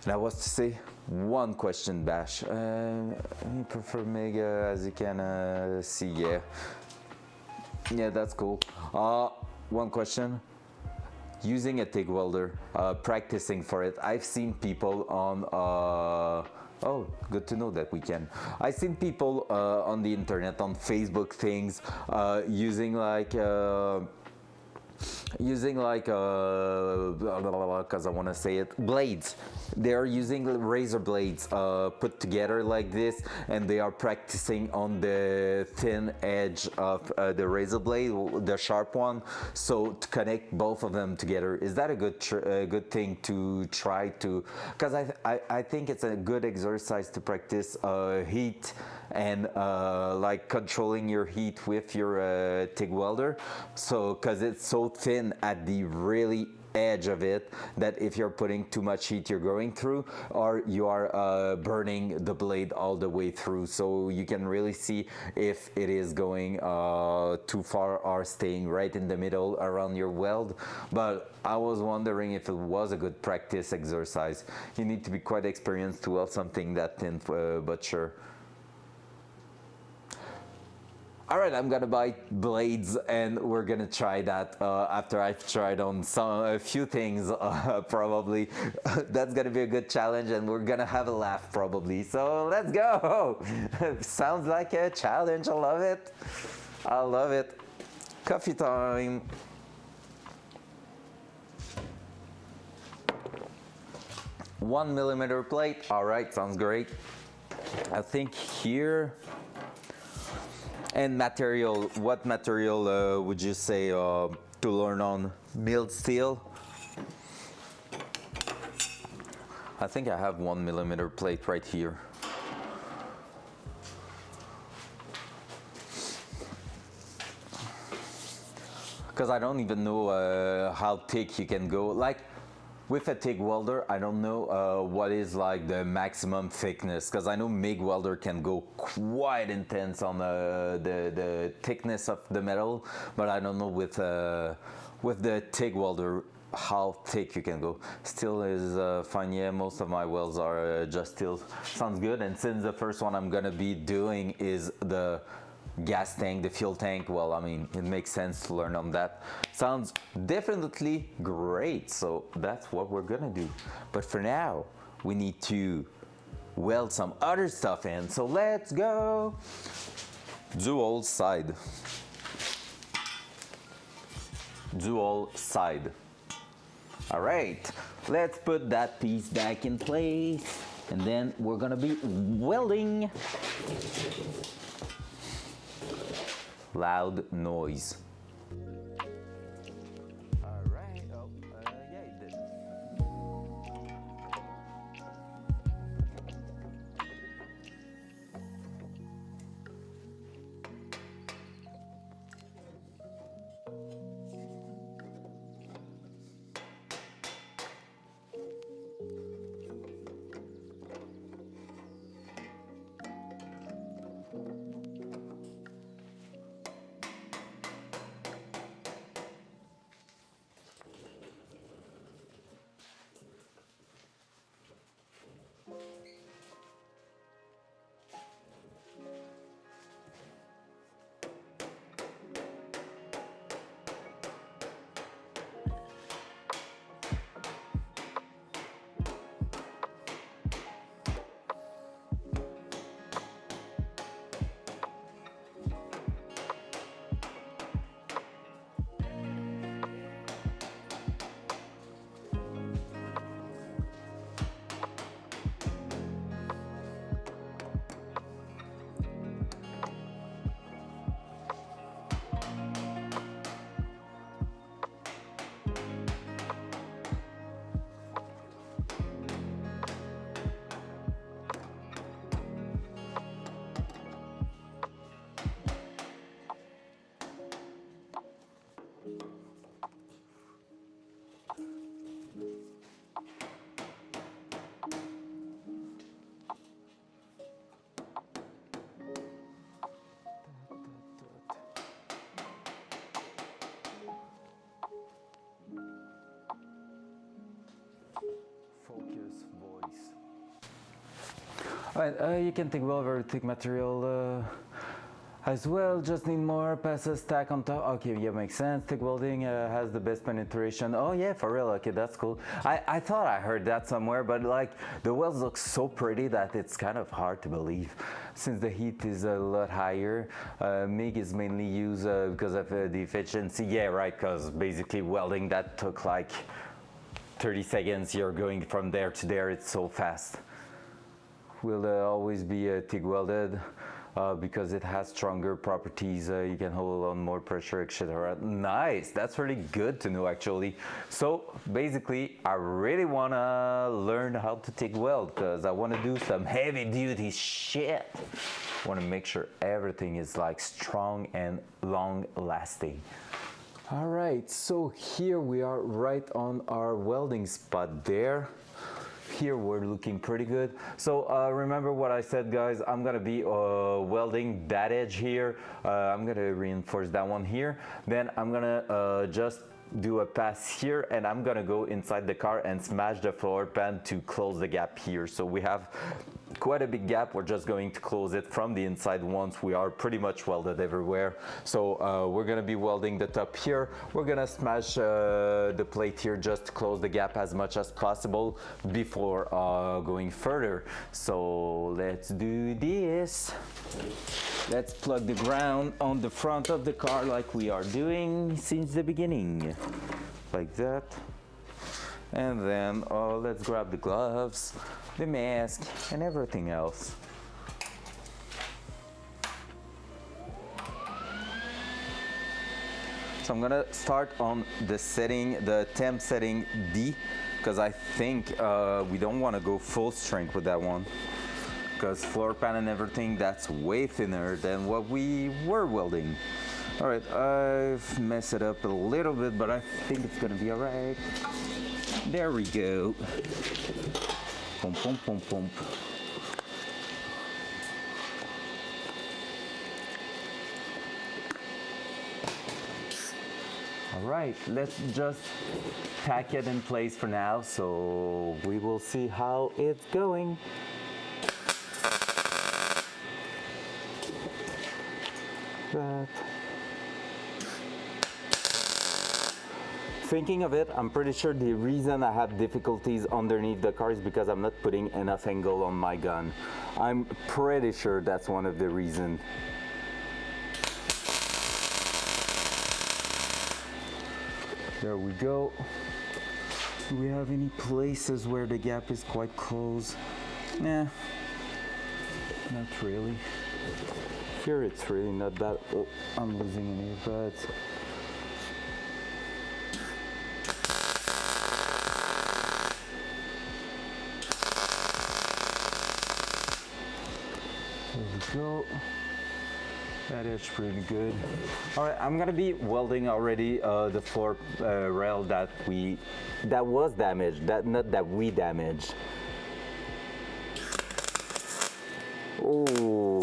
And I was to say, one question, Bash. You prefer MIG, as you can see, yeah. Yeah, that's cool. One question. Using a TIG welder, practicing for it. I've seen people on, oh, good to know that we can. I've seen people on the internet, on Facebook things, using like because I want to say it, blades. They are using razor blades put together like this, and they are practicing on the thin edge of the razor blade, the sharp one, so to connect both of them together. Is that a good thing to try to, because I think it's a good exercise to practice heat and like controlling your heat with your TIG welder, so because it's so thin at the really edge of it that if you're putting too much heat you're going through, or you are burning the blade all the way through, so you can really see if it is going too far or staying right in the middle around your weld. But I was wondering if it was a good practice exercise. You need to be quite experienced to weld something that thin, but sure. All right, I'm gonna buy blades and we're gonna try that after I've tried on a few things probably. That's gonna be a good challenge and we're gonna have a laugh probably. So let's go. Sounds like a challenge. I love it. I love it. Coffee time. One millimeter plate. All right, sounds great. I think here. And material, what material would you say to learn on? Milled steel? I think I have 1 millimeter plate right here. Because I don't even know how thick you can go. Like, with a TIG welder, I don't know what is like the maximum thickness, because I know MIG welder can go quite intense on the thickness of the metal, but I don't know with the TIG welder how thick you can go. Steel is fine, yeah, most of my welds are just steel. Sounds good, and since the first one I'm gonna be doing is the gas tank, the fuel tank, well, I mean, it makes sense to learn on that. Sounds definitely great, so that's what we're gonna do. But for now, we need to weld some other stuff in, so let's go. Dual side. Dual side. All right, let's put that piece back in place, and then we're gonna be welding. Loud noise. Alright, you can take Welder, thick material as well, just need more passes stack on top. Okay, yeah, makes sense. Thick welding has the best penetration. Oh yeah, for real, okay, that's cool. I thought I heard that somewhere, but like the welds look so pretty that it's kind of hard to believe. Since the heat is a lot higher, MIG is mainly used because of the efficiency. Yeah, right, because basically welding that took like 30 seconds, you're going from there to there, it's so fast. Will always be TIG welded because it has stronger properties. You can hold on more pressure, etc. Nice, that's really good to know actually. So basically, I really want to learn how to TIG weld because I want to do some heavy duty shit. I want to make sure everything is like strong and long lasting. All right, so here we are right on our welding spot there. Here we're looking pretty good. So remember what I said, guys, I'm gonna be welding that edge here. I'm gonna reinforce that one here. Then I'm gonna just do a pass here, and I'm gonna go inside the car and smash the floor pan to close the gap here. So we have quite a big gap. We're just going to close it from the inside once we are pretty much welded everywhere. So we're gonna be welding the top here. We're gonna smash the plate here just to close the gap as much as possible before going further. So let's do this. Let's plug the ground on the front of the car like we are doing since the beginning. Like that. And then let's grab the gloves, the mask, and everything else. So I'm gonna start on the setting, the temp setting D, because I think we don't want to go full strength with that one. Because floor pan and everything, that's way thinner than what we were welding. All right, I've messed it up a little bit, but I think it's gonna be all right. There we go. Pump, pump, pump, pump. All right, let's just tack it in place for now, so we will see how it's going. That. Thinking of it, I'm pretty sure the reason I have difficulties underneath the car is because I'm not putting enough angle on my gun. I'm pretty sure that's one of the reasons. There we go. Do we have any places where the gap is quite close? Nah, not really. Here it's really not that. Oh, I'm losing an earbud. There we go. That is pretty good. All right, I'm gonna be welding already the floor rail that was damaged. Not that we damaged. Oh,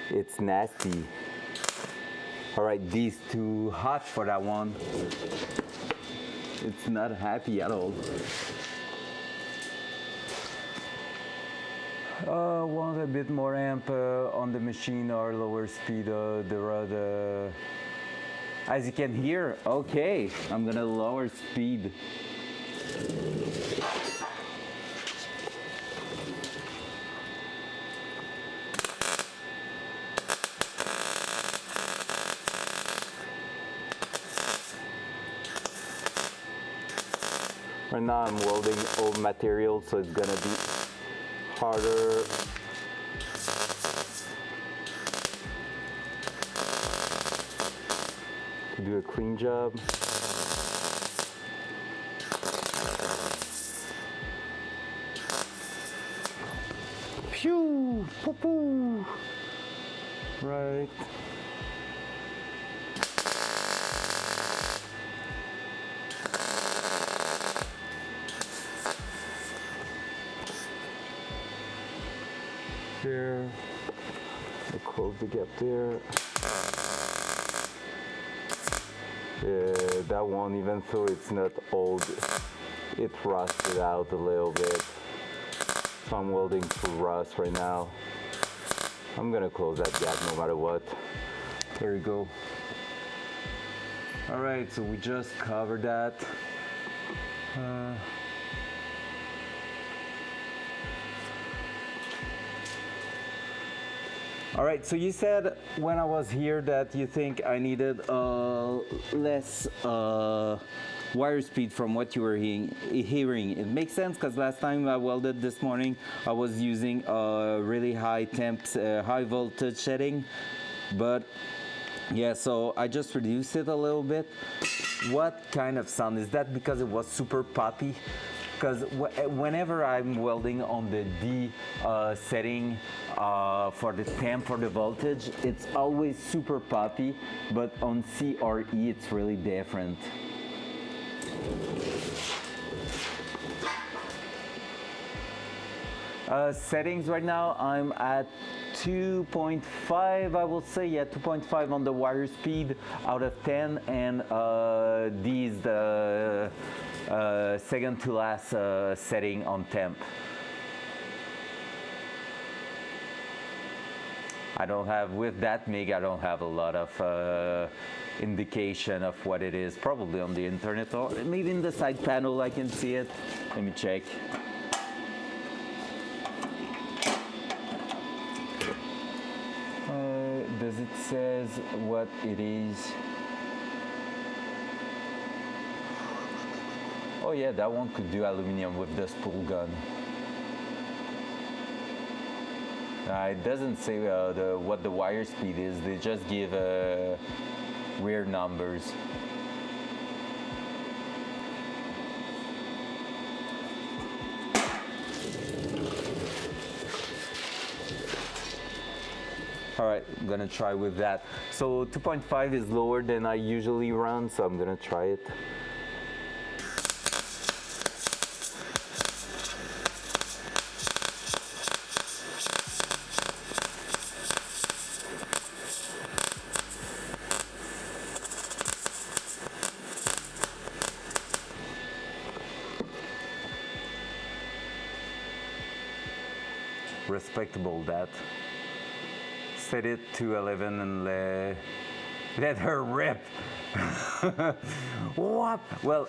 it's nasty. All right, these too hot for that one. It's not happy at all. Want a bit more amp on the machine or lower speed the rod. As you can hear, okay, I'm gonna lower speed. Right now I'm welding old material, so it's gonna be harder. To do a clean job. Phew! Poo-poo! Right. There. I close the gap there. Yeah, that one, even though it's not old, it rusted out a little bit. So I'm welding through rust right now. I'm gonna close that gap no matter what. There you go. All right, so we just covered that. All right, so you said when I was here that you think I needed less wire speed from what you were hearing. It makes sense because last time I welded this morning, I was using a really high temps, high voltage setting, but yeah, so I just reduced it a little bit. What kind of sound? Is that because it was super poppy? Because whenever I'm welding on the D setting for the temp or the voltage, it's always super poppy, but on C or E, it's really different. Settings right now, I'm at 2.5, I will say, yeah, 2.5 on the wire speed out of 10, and these the second to last setting on temp. I don't have, with that MIG, I don't have a lot of indication of what it is, probably on the internet or maybe in the side panel I can see it. Let me check. Does it says what it is? Oh yeah, that one could do aluminum with the spool gun. It doesn't say what the wire speed is. They just give weird numbers. All right, I'm gonna try with that. So 2.5 is lower than I usually run, so I'm gonna try it. Respectable, that. Set it to 11 and let her rip. What? Well,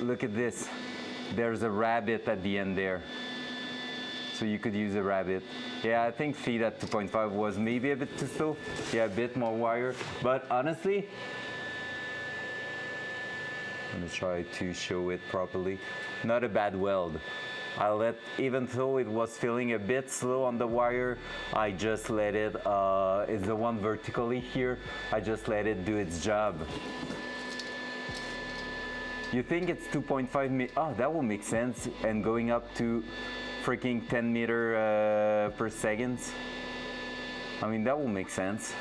look at this. There's a rabbit at the end there. So you could use a rabbit. Yeah, I think feed at 2.5 was maybe a bit too slow. Yeah, a bit more wire. But honestly, I'm gonna try to show it properly. Not a bad weld. I let, even though it was feeling a bit slow on the wire, I just let it, it's the one vertically here, I just let it do its job. You think it's 2.5 oh, that will make sense, and going up to freaking 10 meter per second. I mean, that will make sense.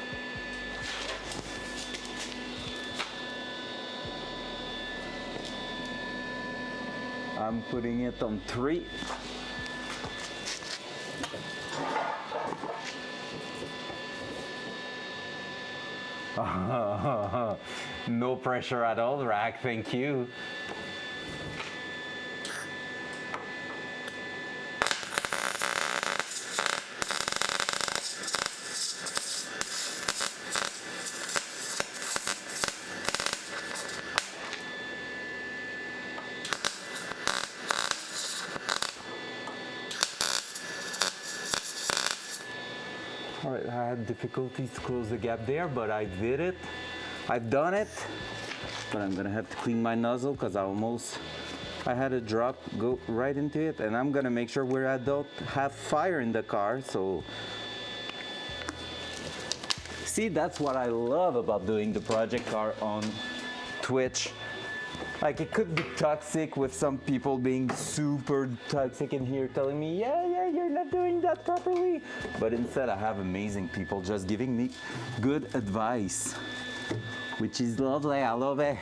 I'm putting it on 3. No pressure at all, Rack, thank you. All right, I had difficulties to close the gap there, but I did it. I've done it, but I'm gonna have to clean my nozzle because I had a drop go right into it, and I'm gonna make sure I don't have fire in the car, so. See, that's what I love about doing the project car on Twitch. Like, it could be toxic with some people being super toxic in here telling me, yeah, you're not doing that properly. But instead, I have amazing people just giving me good advice, which is lovely. I love it.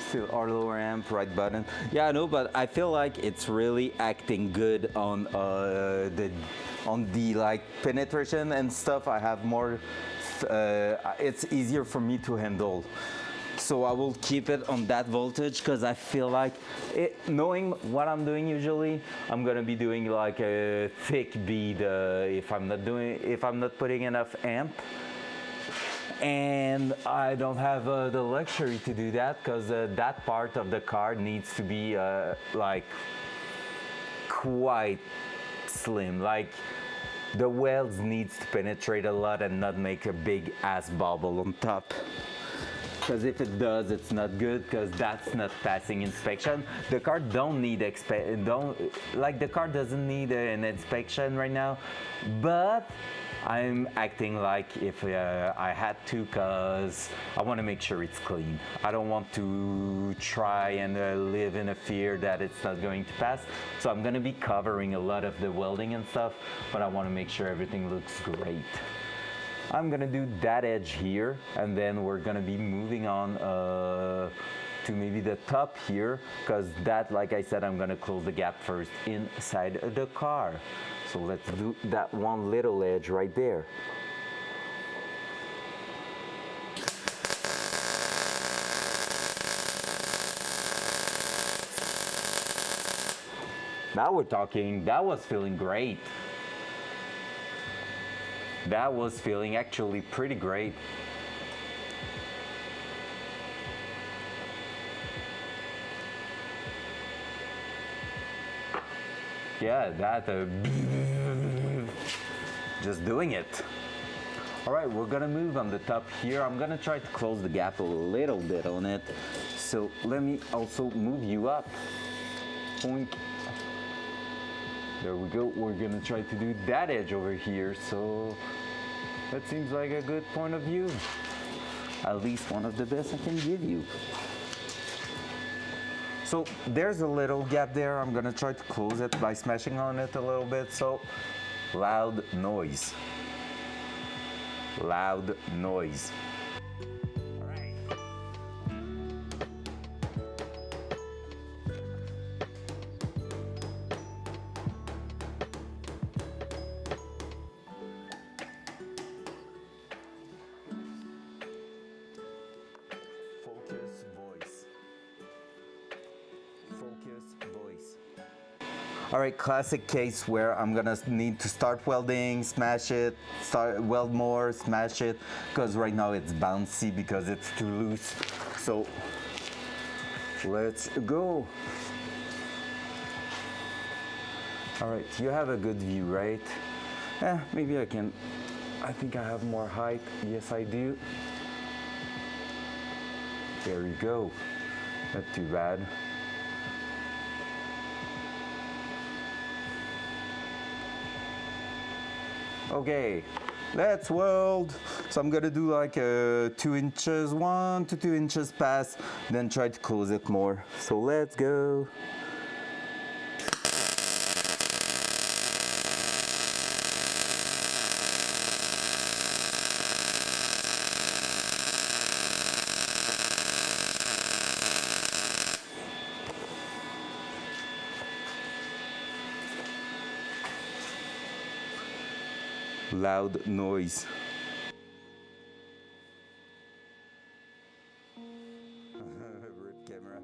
Still our lower amp, right button. Yeah, I know, but I feel like it's really acting good on the like penetration and stuff. I have more. It's easier for me to handle, so I will keep it on that voltage because I feel like knowing what I'm doing usually, I'm gonna be doing like a thick bead if I'm not putting enough amp, and I don't have the luxury to do that because that part of the car needs to be like quite slim, like the welds needs to penetrate a lot and not make a big ass bubble on top. Because if it does, it's not good because that's not passing inspection. The car don't need the car doesn't need an inspection right now, but I'm acting like if I had to because I want to make sure it's clean. I don't want to try and live in a fear that it's not going to pass. So I'm going to be covering a lot of the welding and stuff, but I want to make sure everything looks great. I'm going to do that edge here, and then we're going to be moving on to maybe the top here, because that, like I said, I'm going to close the gap first inside the car. So let's do that one little edge right there. Now we're talking. That was feeling great. That was feeling actually pretty great. Yeah, that just doing it. All right, we're gonna move on the top here. I'm gonna try to close the gap a little bit on it. So let me also move you up. Boink. There we go. We're gonna try to do that edge over here. So that seems like a good point of view. At least one of the best I can give you. So there's a little gap there. I'm gonna try to close it by smashing on it a little bit. So loud noise. Loud noise. All right, classic case where I'm gonna need to start welding, smash it, weld more, smash it, because right now it's bouncy because it's too loose. So let's go. All right, you have a good view, right? Maybe I can I think I have more height. Yes, I do. There we go. Not too bad. Okay, let's weld. So I'm gonna do like a 2 inches, 1 to 2 inches pass, then try to close it more. So let's go. Loud noise. Rip camera.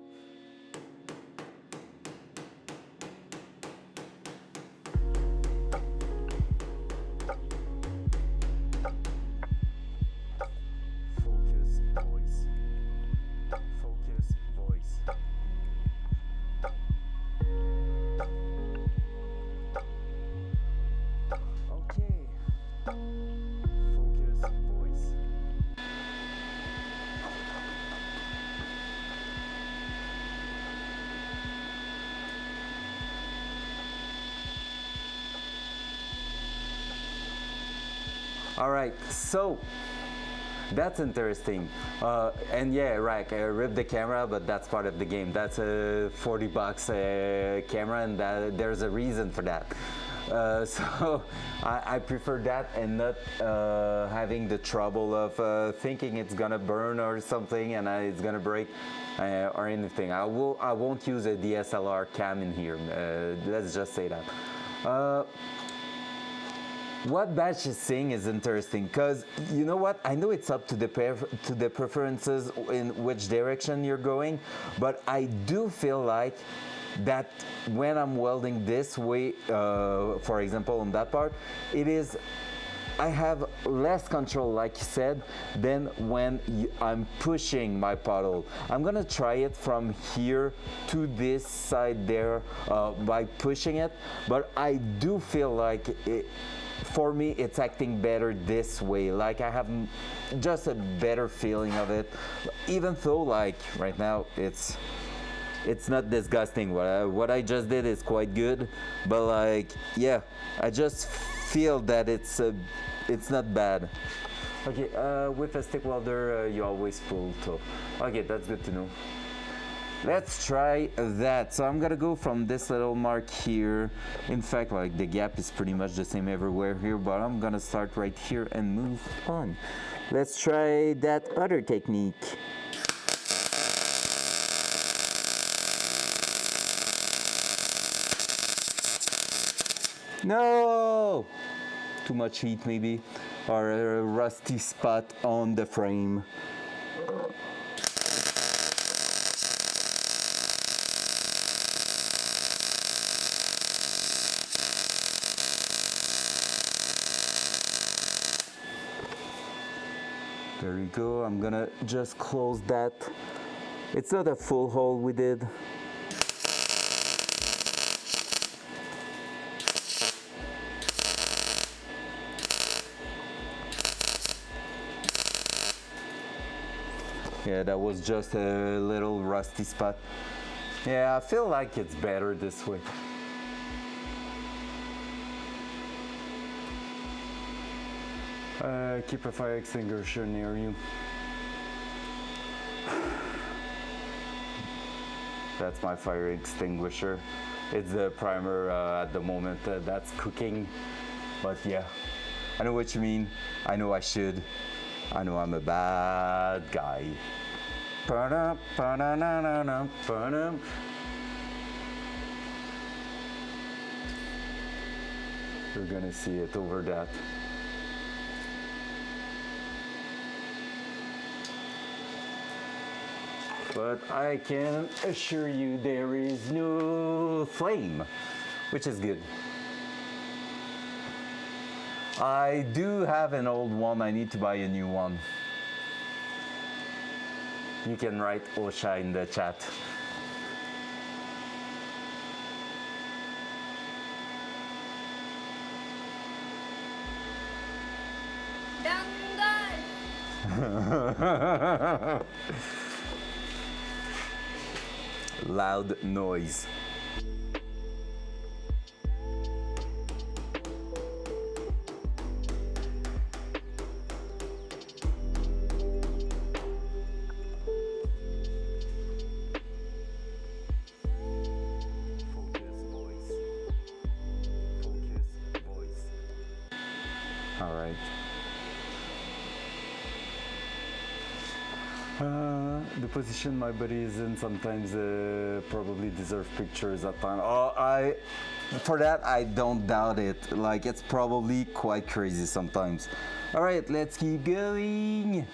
Focus, voice. Focus, voice. Okay. Focus, voice. All right, so that's interesting. And yeah, right, I ripped the camera, but that's part of the game. That's a $40 camera, and there's a reason for that. So I prefer that and not having the trouble of thinking it's gonna burn or something and it's gonna break or anything. I won't use a DSLR cam in here. Let's just say that. What Bash is saying is interesting because you know what? I know it's up to the preferences in which direction you're going, but I do feel like that when I'm welding this way, for example, on that part, I have less control, like you said, than when I'm pushing my puddle. I'm gonna try it from here to this side there by pushing it, but I do feel like for me it's acting better this way. Like I have just a better feeling of it, even though like right now it's not disgusting. What I just did is quite good, but like yeah, I just feel that it's not bad. Okay, with a stick welder you always pull top. Okay, that's good to know. Let's try that. So I'm gonna go from this little mark here. In fact, like the gap is pretty much the same everywhere here, but I'm gonna start right here and move on. Let's try that other technique. No! Too much heat maybe, or a rusty spot on the frame. There we go. I'm gonna just close that. It's not a full hole we did. Yeah, that was just a little rusty spot. Yeah, I feel like it's better this way. Keep a fire extinguisher near you. That's my fire extinguisher. It's the primer at the moment that's cooking. But yeah, I know what you mean. I know I should. I know I'm a bad guy. We're gonna see it over that. But I can assure you there is no flame, which is good. I do have an old one. I need to buy a new one. You can write Osha in the chat. Loud noise. All right. The position my body is in sometimes probably deserve pictures at time. Oh, for that I don't doubt it. Like it's probably quite crazy sometimes. All right, let's keep going.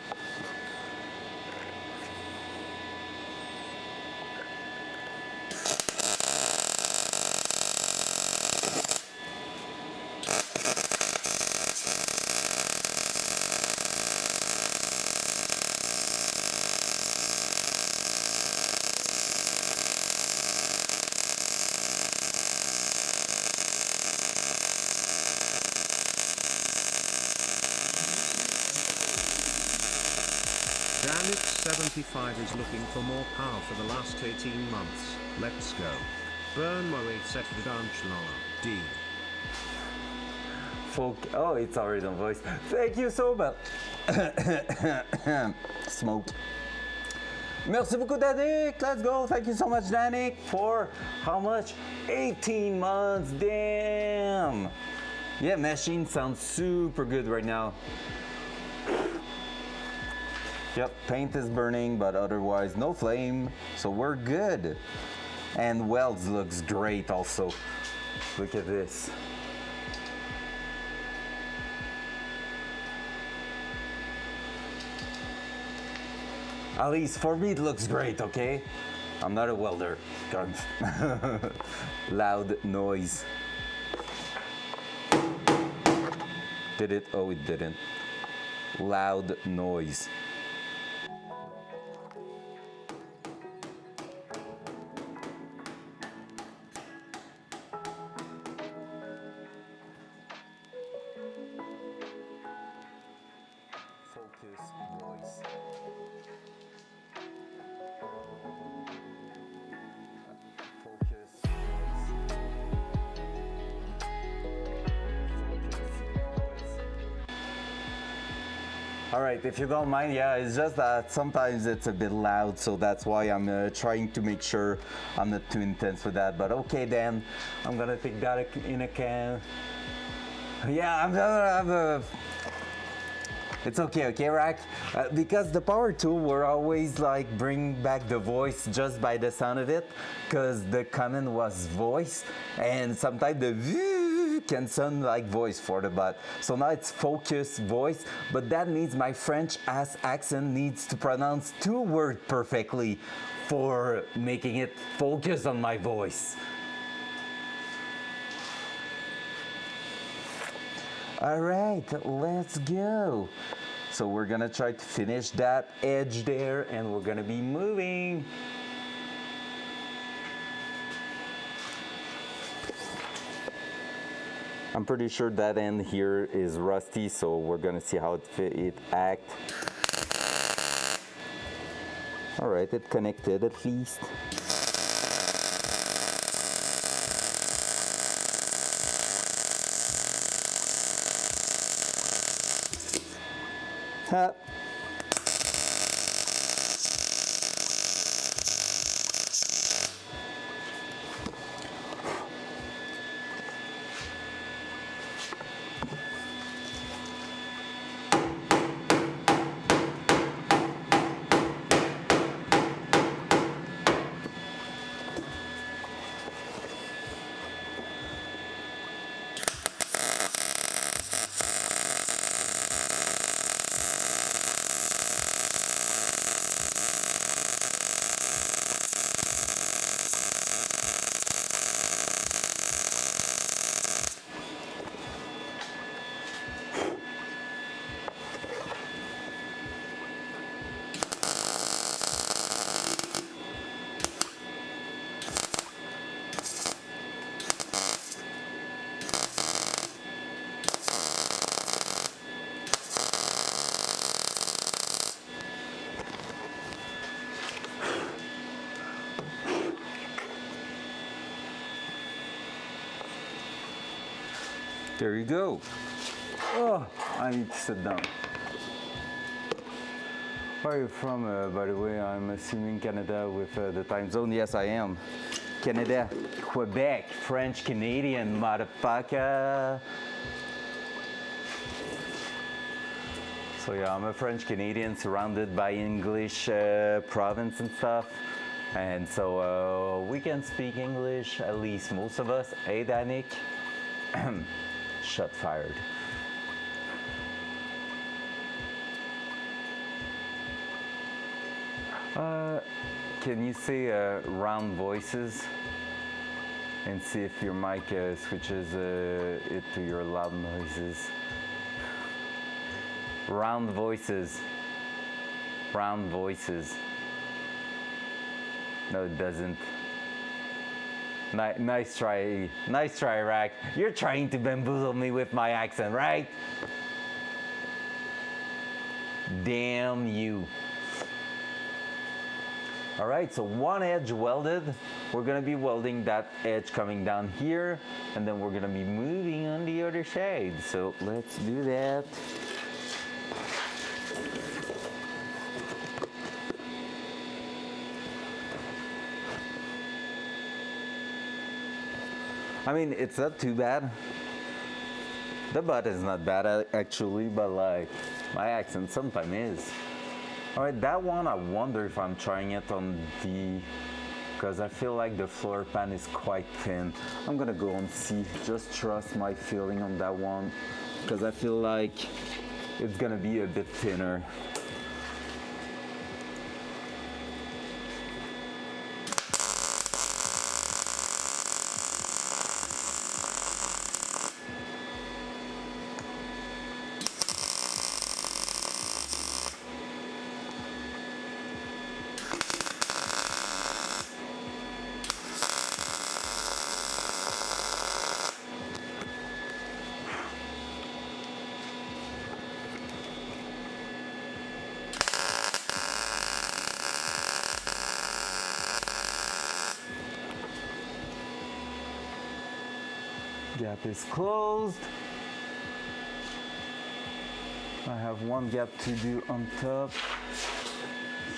Danix75 is looking for more power for the last 18 months. Let's go. Burn my set D.
Folk, oh, it's already on voice. Thank you so much. Smoke. Merci beaucoup, Danik. Let's go. Thank you so much, Danik, for how much? 18 months. Damn. Yeah, machine sounds super good right now. Yep, paint is burning, but otherwise no flame, so we're good. And welds looks great also. Look at this. At least for me it looks great, okay? I'm not a welder. Loud noise. Did it? Oh, it didn't. Loud noise. All right, if you don't mind, yeah, it's just that sometimes it's a bit loud, so that's why I'm trying to make sure I'm not too intense with that. But okay, then I'm gonna take that in account. Yeah, I'm gonna. It's okay, okay, Rack? Because the power tool will always like bring back the voice just by the sound of it, because the command was voice, and sometimes the can sound like voice for the bot. So now it's focus voice, but that means my French ass accent needs to pronounce 2 words perfectly for making it focus on my voice. All right, let's go. So we're gonna try to finish that edge there, and we're gonna be moving. I'm pretty sure that end here is rusty, so we're gonna see how it acts. All right, it connected at least. Ha. There you go. Oh, I need to sit down. Where are you from, by the way? I'm assuming Canada with the time zone. Yes, I am. Canada, Quebec, French Canadian, motherfucker. So yeah, I'm a French Canadian surrounded by English province and stuff. And so we can speak English, at least most of us. Hey, Danik. Shot fired. Can you say round voices and see if your mic switches it to your loud noises? Round voices. Round voices. No, it doesn't. Nice try. Nice try, Rack. You're trying to bamboozle me with my accent, right? Damn you. All right, so one edge welded. We're gonna be welding that edge coming down here, and then we're gonna be moving on the other side. So let's do that. I mean, it's not too bad. The butt is not bad actually, but like my accent sometimes is. All right, that one, I wonder if I'm trying it on the, because I feel like the floor pan is quite thin. I'm gonna go and see, just trust my feeling on that one, because I feel like it's gonna be a bit thinner. Gap is closed. I have one gap to do on top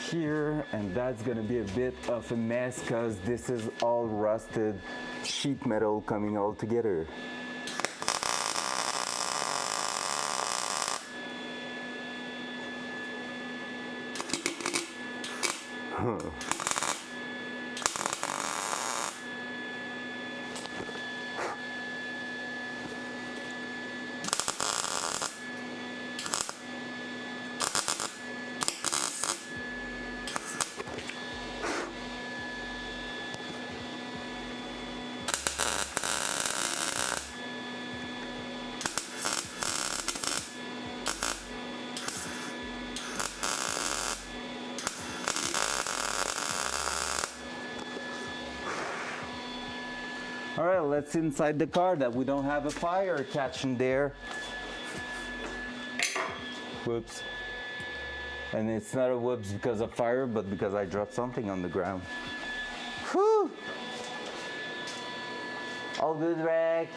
here, and that's gonna be a bit of a mess because this is all rusted sheet metal coming all together. All right, let's inside the car that we don't have a fire catching there. Whoops. And it's not a whoops because of fire, but because I dropped something on the ground. Whew. All good, Rack.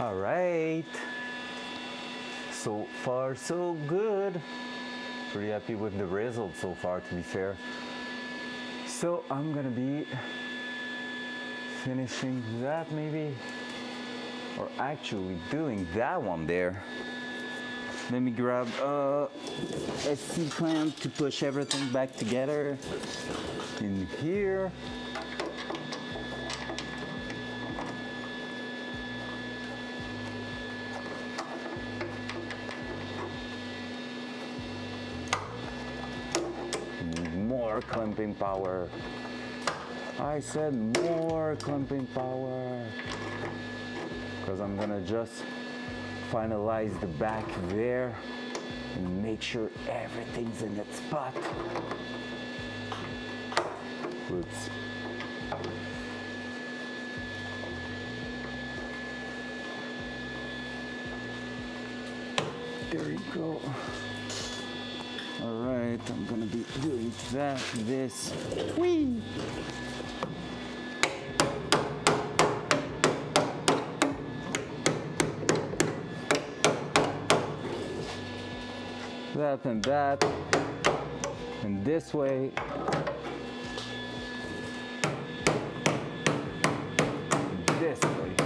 All right. So far, so good. Pretty happy with the result so far, to be fair. So I'm gonna be finishing that maybe, or actually doing that one there. Let me grab a C-clamp to push everything back together in here. More clamping power. I said more clamping power. Because I'm gonna just finalize the back there and make sure everything's in its spot. Oops. There you go. All right, I'm gonna be doing that, this. Whee! That and that, and this way. This way.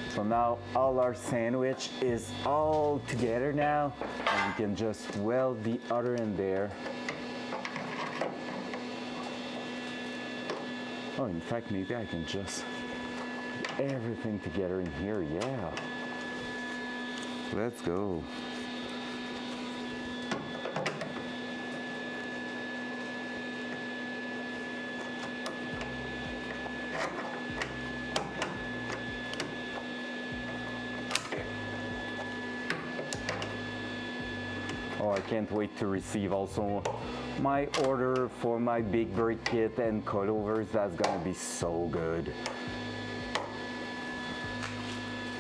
So now all our sandwich is all together now, and we can just weld the other end there. Oh, in fact, maybe I can just put everything together in here, yeah. Let's go. Oh, I can't wait to receive also my order for my big bird kit and cutovers. That's gonna be so good.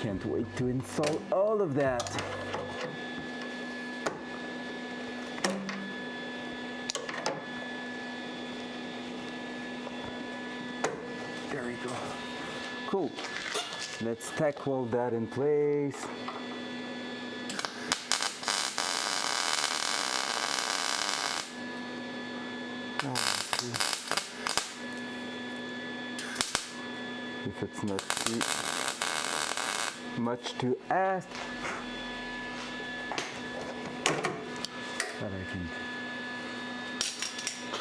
Can't wait to install all of that. There we go. Cool. Let's tack weld that in place. If it's not too much to ask, but I can.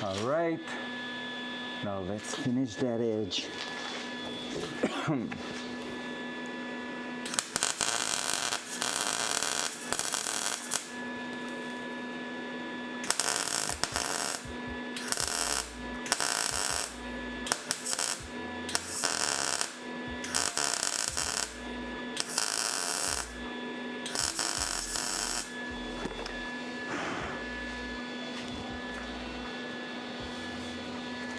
All right, now let's finish that edge.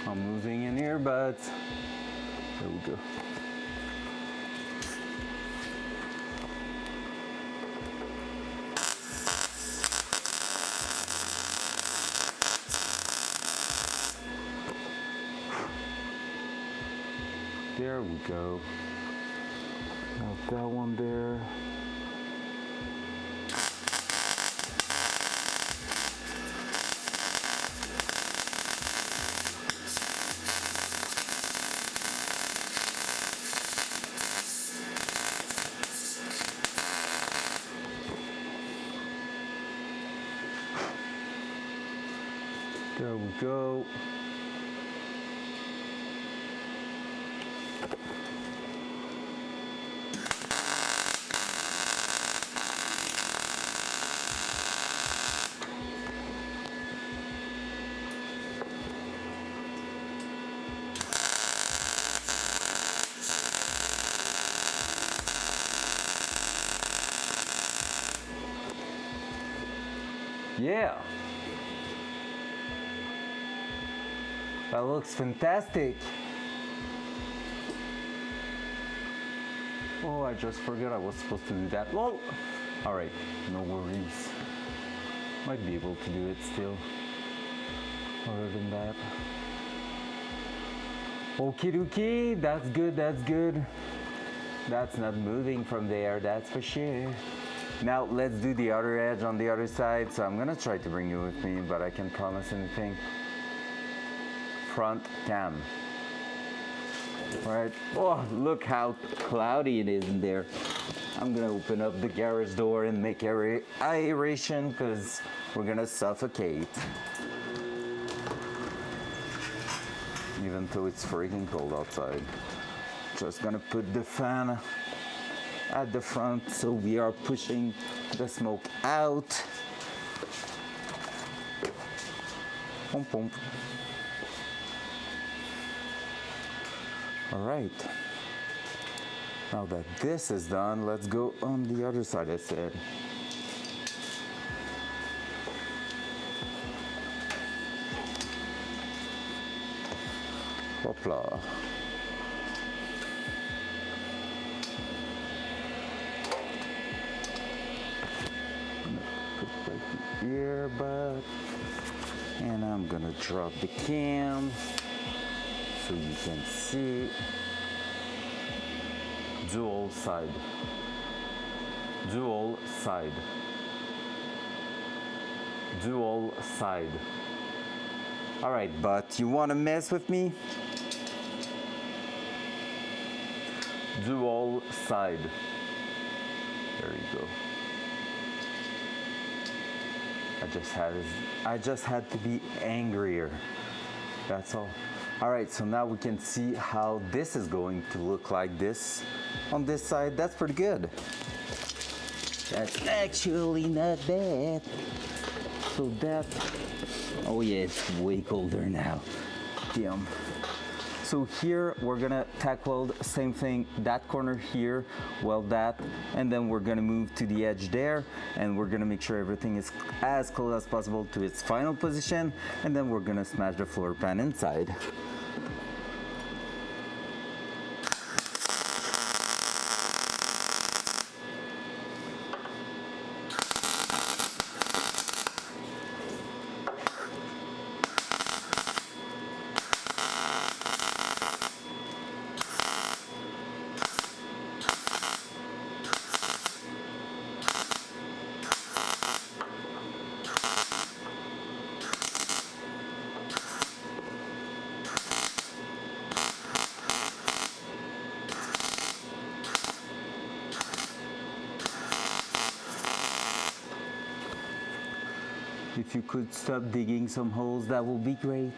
I'm losing in earbuds. There we go. There we go. Got that one there. There we go. Yeah. That looks fantastic. Oh, I just forgot I was supposed to do that. Well, all right, no worries. Might be able to do it still. Other than that. Okie dokie, that's good, that's good. That's not moving from there, that's for sure. Now let's do the other edge on the other side. So I'm gonna try to bring you with me, but I can't promise anything. Front cam. All right. Oh, look how cloudy it is in there. I'm gonna open up the garage door and make aeration because we're gonna suffocate. Even though it's freaking cold outside. Just gonna put the fan at the front so we are pushing the smoke out. Pump, pump. All right, now that this is done, let's go on the other side, I said. Hopla. Put right here, but And I'm gonna drop the cam so you can see. Dual side. Dual side. Dual side. All right, but you wanna mess with me? Dual side. There you go. I just had to be angrier. That's all. All right, so now we can see how this is going to look like this on this side. That's pretty good. That's actually not bad. So that, oh yeah, it's way colder now. Damn. So here we're gonna tack weld, same thing, that corner here, weld that, and then we're gonna move to the edge there, and we're gonna make sure everything is as close as possible to its final position, and then we're gonna smash the floor pan inside. If you could stop digging some holes, that would be great.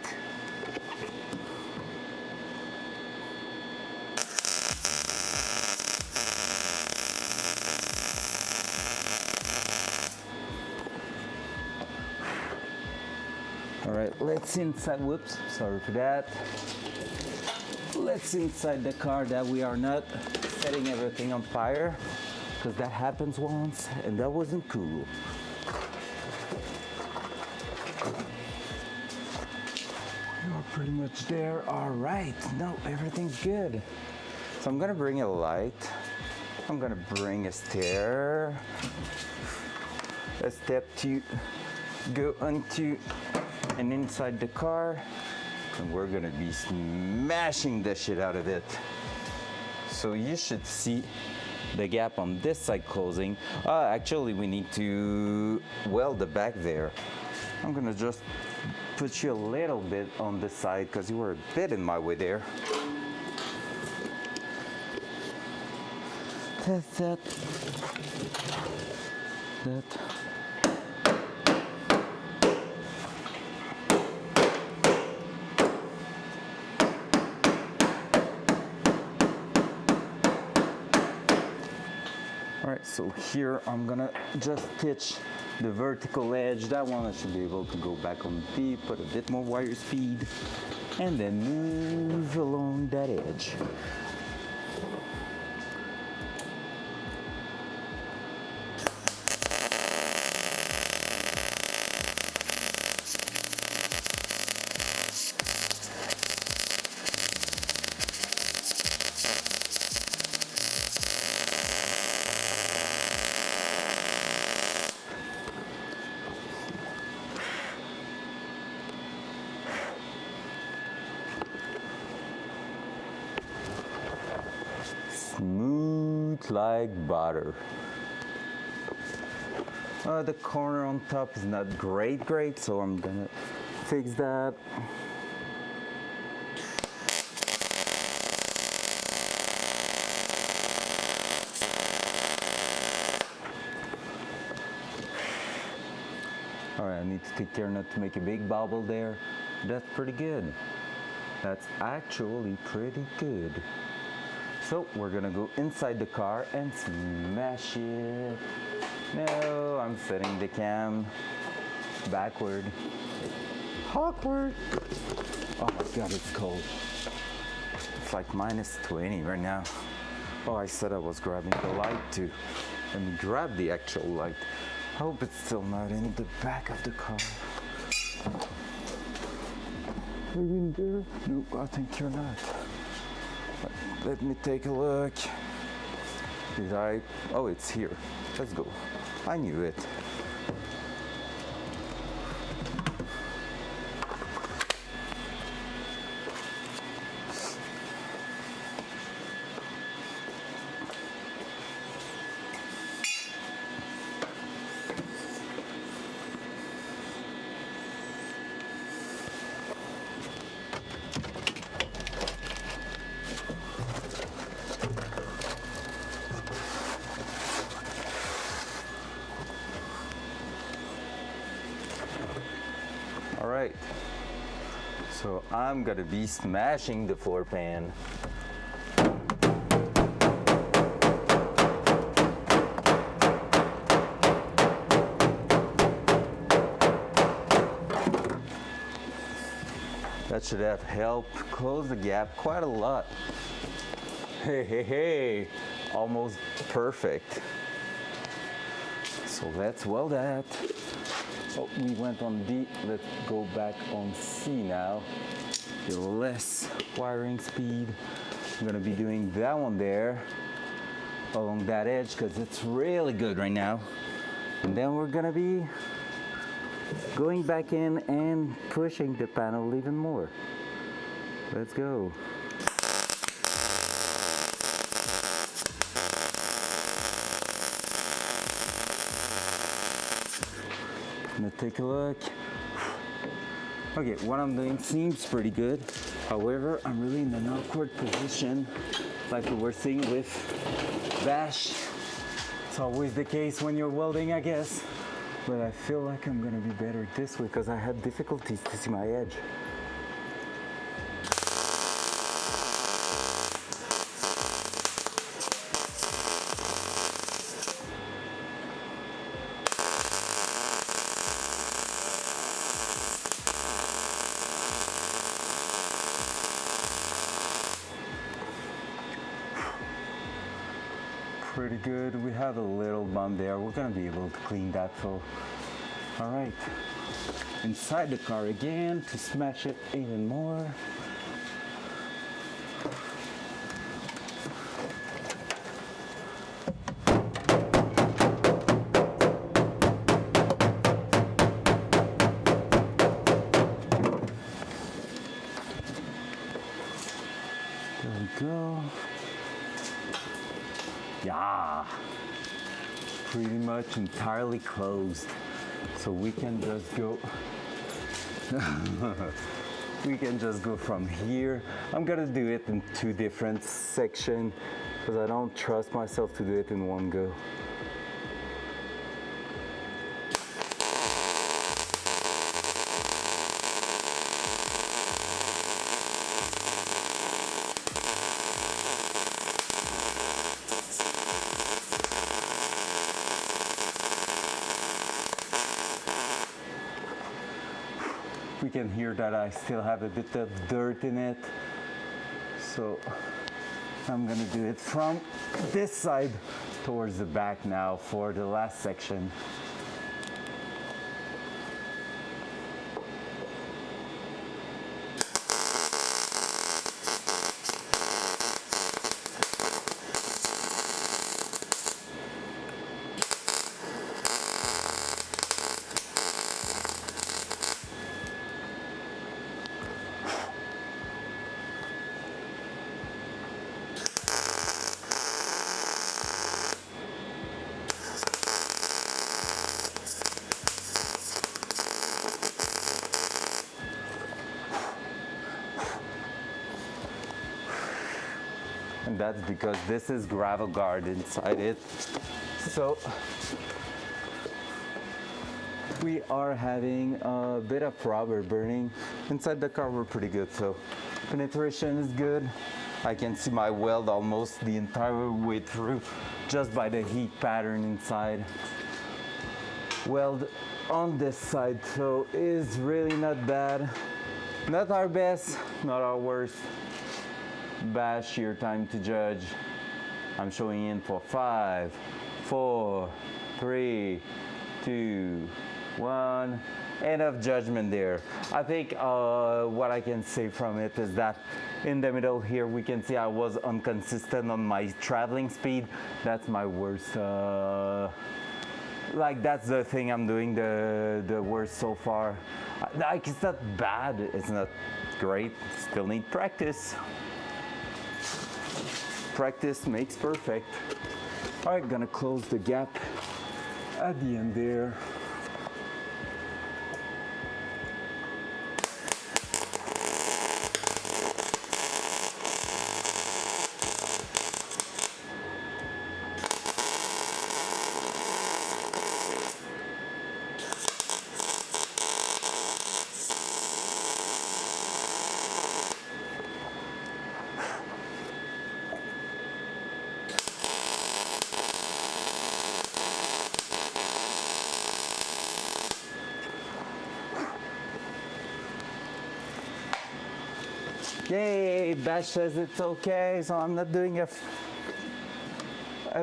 All right, let's inside, whoops, sorry for that. Let's inside the car that we are not setting everything on fire, because that happens once and that wasn't cool. We're pretty much there. All right, no, everything's good. So I'm gonna bring a light. I'm gonna bring a step to go onto and inside the car, and we're gonna be smashing the shit out of it. So you should see the gap on this side closing. Actually, we need to weld the back there. I'm gonna just put you a little bit on this side because you were a bit in my way there. That. All right, so here I'm gonna just stitch the vertical edge. That one I should be able to go back on the V, put a bit more wire speed, and then move along that edge. Smooth like butter. The corner on top is not great, so I'm gonna fix that. All right, I need to take care not to make a big bubble there. That's pretty good. That's actually pretty good. So we're gonna go inside the car and smash it. No, I'm setting the cam backward. Awkward. Oh my God, it's cold. It's like -20 right now. Oh, I said I was grabbing the light too. Let me grab the actual light. I hope it's still not in the back of the car. Are you in there? Nope, I think you're not. Let me take a look. Did I? Oh, it's here. Let's go. I knew it. All right. So I'm gonna be smashing the floor pan. That should have helped close the gap quite a lot. Hey, hey, hey, almost perfect. So let's weld that. Oh, we went on D, let's go back on C now. The less wiring speed. I'm gonna be doing that one there along that edge because it's really good right now. And then we're gonna be going back in and pushing the panel even more. Let's go. Let's take a look. Okay, what I'm doing seems pretty good. However, I'm really in an awkward position, like we were seeing with bash. It's always the case when you're welding, I guess. But I feel like I'm gonna be better this way because I had difficulties to see my edge. Pretty good. We have a little bump there. We're gonna be able to clean that. So, all right. Inside the car again to smash it even more. There we go. Yeah, pretty much entirely closed. So we can just go, we can just go from here. I'm gonna do it in two different sections because I don't trust myself to do it in one go. We can hear that I still have a bit of dirt in it. So I'm gonna do it from this side towards the back now for the last section. And that's because this is gravel guard inside it. So we are having a bit of rubber burning. Inside the car we're pretty good, so penetration is good. I can see my weld almost the entire way through just by the heat pattern inside. Weld on this side, so is really not bad. Not our best, not our worst. Bash, your time to judge. I'm showing in for 5, 4, 3, 2, 1. End of judgment there. I think what I can say from it is that in the middle here we can see I was inconsistent on my traveling speed. That's my worst. Like that's the thing I'm doing the worst so far. Like it's not bad. It's not great. Still need practice. Practice makes perfect. All right, gonna close the gap at the end there. Yay, Bash says it's okay, so I'm not doing a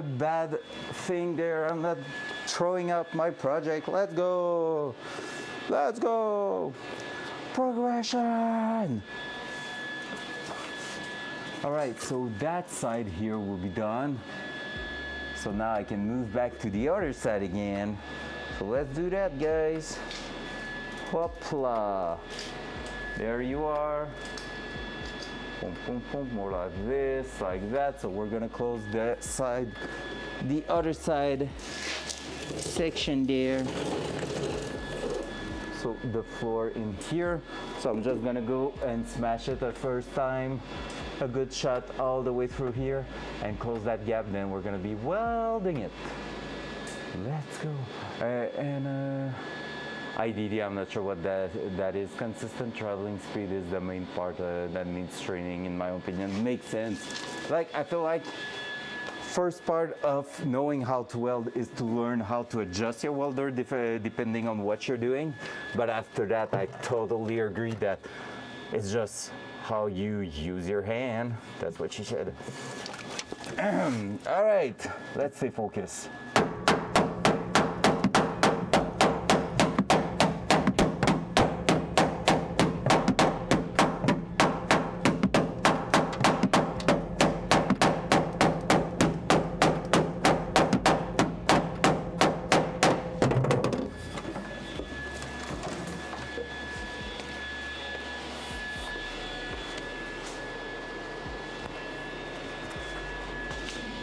bad thing there. I'm not throwing up my project. Let's go. Let's go. Progression. All right, so that side here will be done. So now I can move back to the other side again. So let's do that, guys. Hopla. There you are. Boom, boom, boom. More like this, like that. So we're gonna close that side, the other side section there. So the floor in here. So I'm just gonna go and smash it the first time. A good shot all the way through here and close that gap. Then we're gonna be welding it. Let's go. IDD, I'm not sure what that is. Consistent traveling speed is the main part that needs training, in my opinion. Makes sense. Like, I feel like first part of knowing how to weld is to learn how to adjust your welder depending on what you're doing. But after that, I totally agree that it's just how you use your hand. That's what she said. All right, let's stay focused.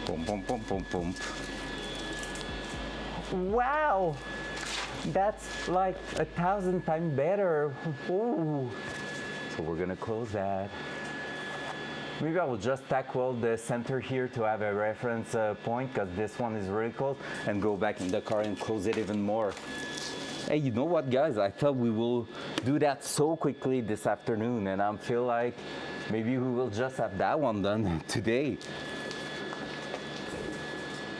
Boom, boom, boom, boom, boom. Wow, that's like 1,000 times better. Ooh. So we're gonna close that. Maybe I will just tack weld the center here to have a reference point, because this one is really close, and go back in the car and close it even more. Hey, you know what, guys? I thought we will do that so quickly this afternoon, and I feel like maybe we will just have that one done today.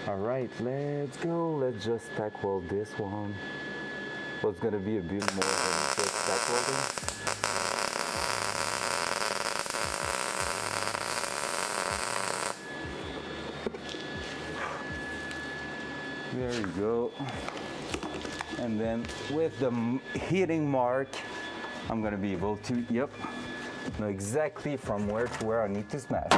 All right, let's go. Let's just tack weld this one. Well, it's gonna be a bit more than just tack welding. There you go. And then with the hitting mark, I'm gonna be able to, know exactly from where to where I need to smash.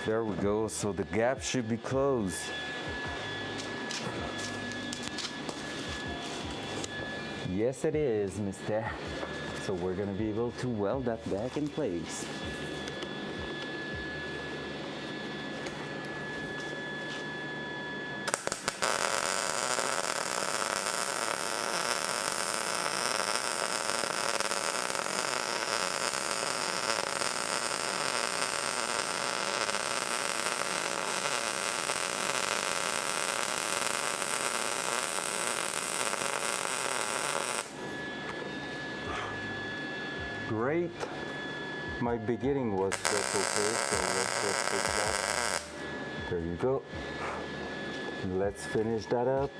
There we go, so the gap should be closed. Yes, it is, mister. So we're gonna be able to weld that back in place. Great. My beginning was just okay, so let's just fix that. There you go. Let's finish that up.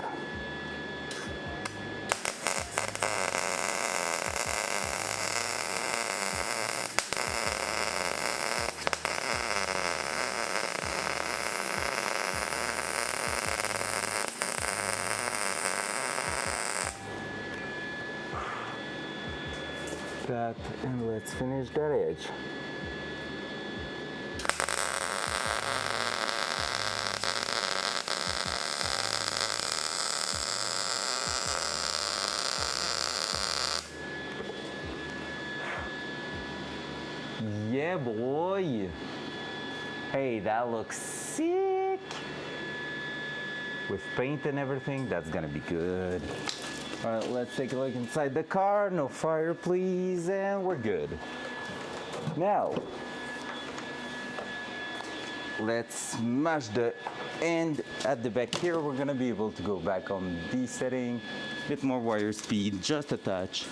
That, and let's finish that edge. Yeah, boy. Hey, that looks sick. With paint and everything, that's gonna be good. All right, let's take a look inside the car. No fire, please, and we're good. Now, let's smash the end at the back here. We're gonna be able to go back on the setting, bit more wire speed, just a touch,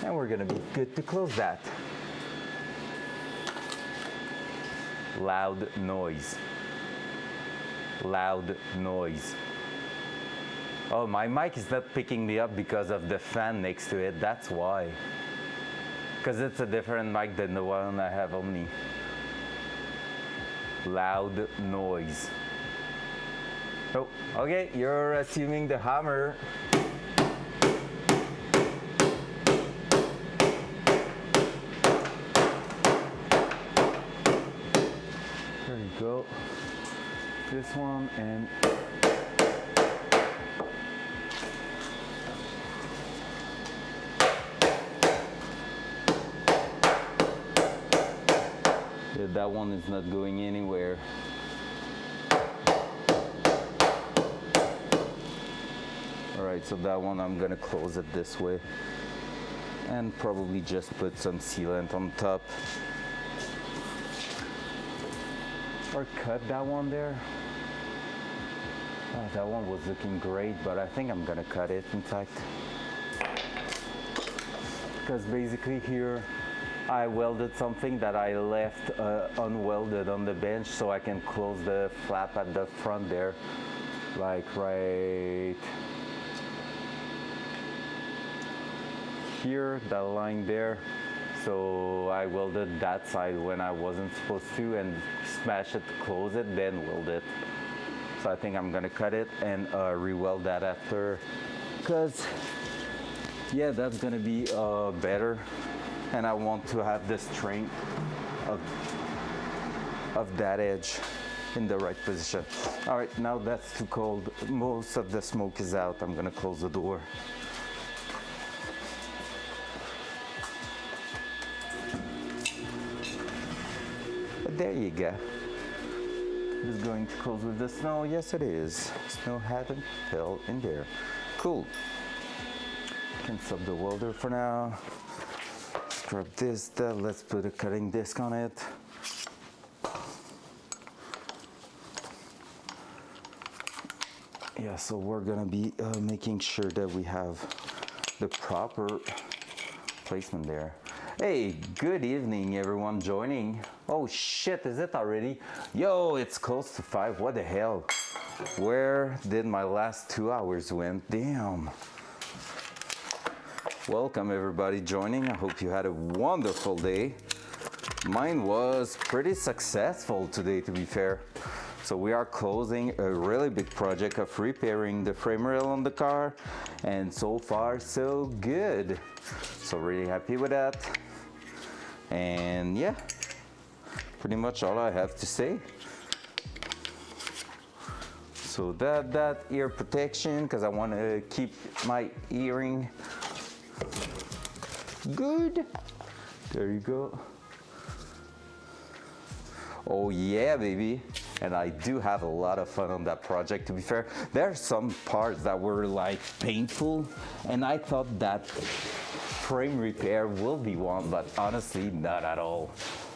and we're gonna be good to close that. Loud noise. Loud noise. Oh, my mic is not picking me up because of the fan next to it. That's why. Because it's a different mic than the one I have on me. Loud noise. Oh, okay, you're assuming the hammer. There you go. This one and yeah, that one is not going anywhere. Alright, so that one I'm gonna close it this way and probably just put some sealant on top. Or cut that one there. Oh, that one was looking great, but I think I'm gonna cut it in fact. Because basically here I welded something that I left unwelded on the bench so I can close the flap at the front there, like right here, that line there. So I welded that side when I wasn't supposed to and smash it to close it, then weld it. So I think I'm gonna cut it and re-weld that after, because yeah, that's gonna be better, and I want to have the strength of that edge in the right position. All right, now that's too cold. Most of the smoke is out. I'm gonna close the door. There you go. Is going to close with the snow? Yes, it is. Snow hadn't fell in there. Cool. Can stop the welder for now. Scrub this, let's put a cutting disc on it. Yeah, so we're gonna be making sure that we have the proper placement there. Hey, good evening everyone joining. Oh shit, is it already? Yo, it's close to 5, what the hell? Where did my last 2 hours went? Damn. Welcome everybody joining. I hope you had a wonderful day. Mine was pretty successful today, to be fair. So we are closing a really big project of repairing the frame rail on the car, and so far so good. So really happy with that. And yeah, pretty much all I have to say. So that ear protection, because I want to keep my earring good. There you go. Oh yeah, baby. And I do have a lot of fun on that project, to be fair. There are some parts that were like painful, and I thought that frame repair will be one, but honestly, not at all.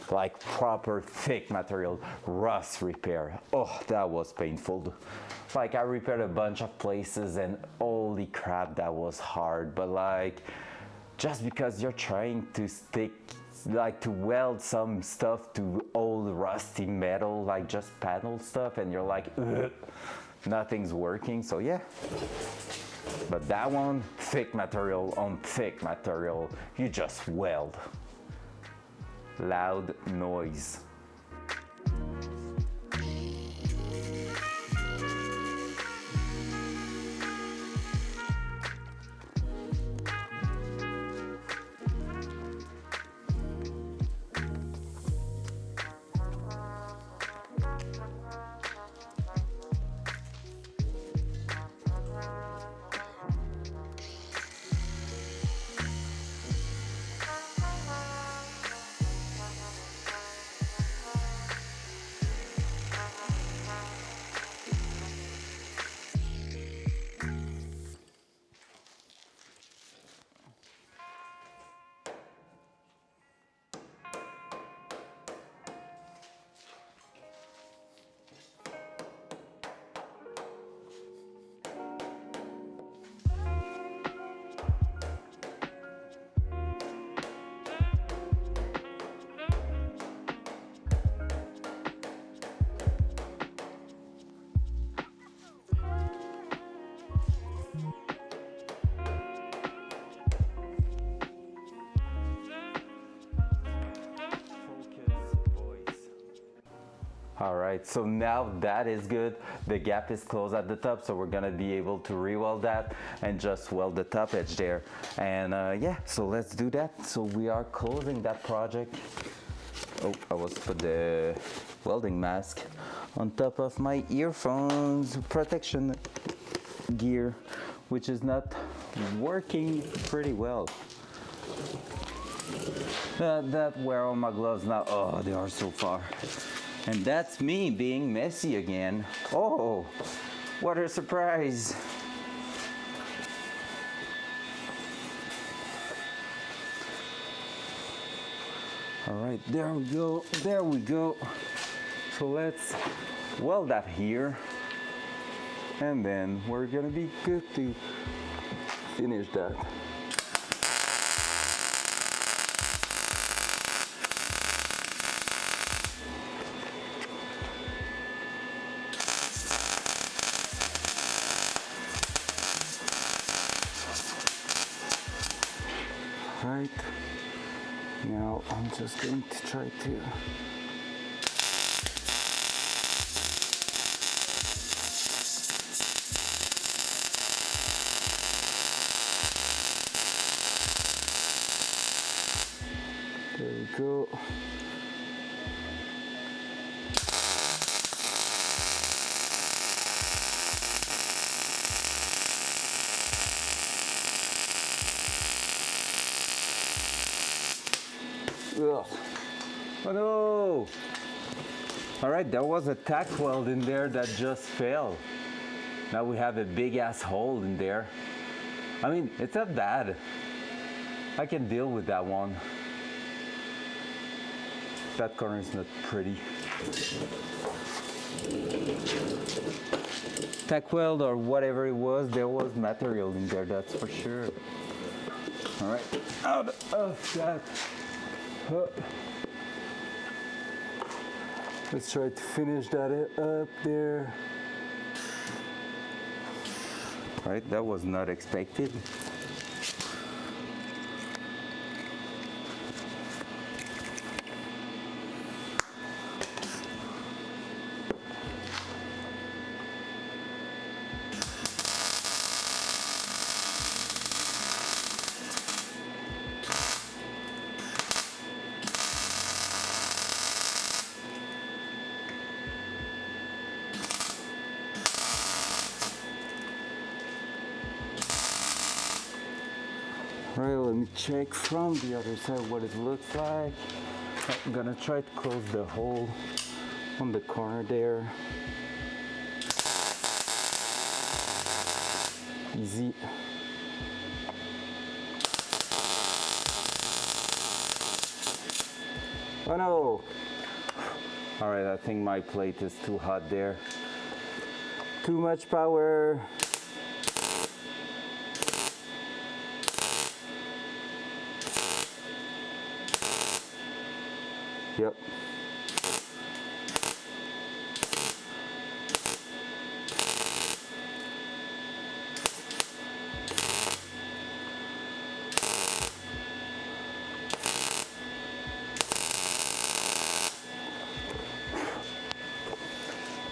Like proper thick material, rust repair. Oh, that was painful. Like I repaired a bunch of places and holy crap, that was hard. But like, just because you're trying to like to weld some stuff to old rusty metal, like just panel stuff, and you're like, ugh, nothing's working, so yeah. But that one, thick material on thick material, you just weld. Loud noise. All right, so now that is good. The gap is closed at the top, so we're gonna be able to re-weld that and just weld the top edge there. And yeah, so let's do that. So we are closing that project. Oh, I was put the welding mask on top of my earphones protection gear, which is not working pretty well. Where are my gloves now? Oh, they are so far. And that's me being messy again. Oh, what a surprise. All right, there we go, there we go. So let's weld that here. And then we're gonna be good to finish that. Right, now I'm just going to try to there we go. Ugh. Oh no! All right, there was a tack weld in there that just fell. Now we have a big ass hole in there. I mean, it's not bad. I can deal with that one. That corner is not pretty. Tack weld or whatever it was, there was material in there, that's for sure. All right, out of that. Let's try to finish that up there. Right, that was not expected. All right, let me check from the other side what it looks like. I'm gonna try to close the hole on the corner there. Easy. Oh no! All right, I think my plate is too hot there. Too much power. Yep.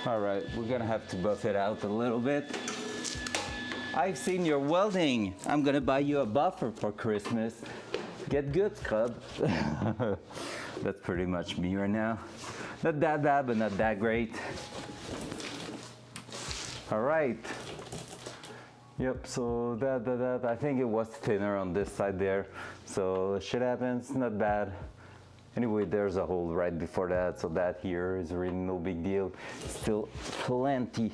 All right, we're gonna have to buff it out a little bit. I've seen your welding. I'm gonna buy you a buffer for Christmas. Get good, scrub. That's pretty much me right now. Not that bad, but not that great. All right. Yep, so that, I think it was thinner on this side there. So shit happens, not bad. Anyway, there's a hole right before that, so that here is really no big deal. Still plenty.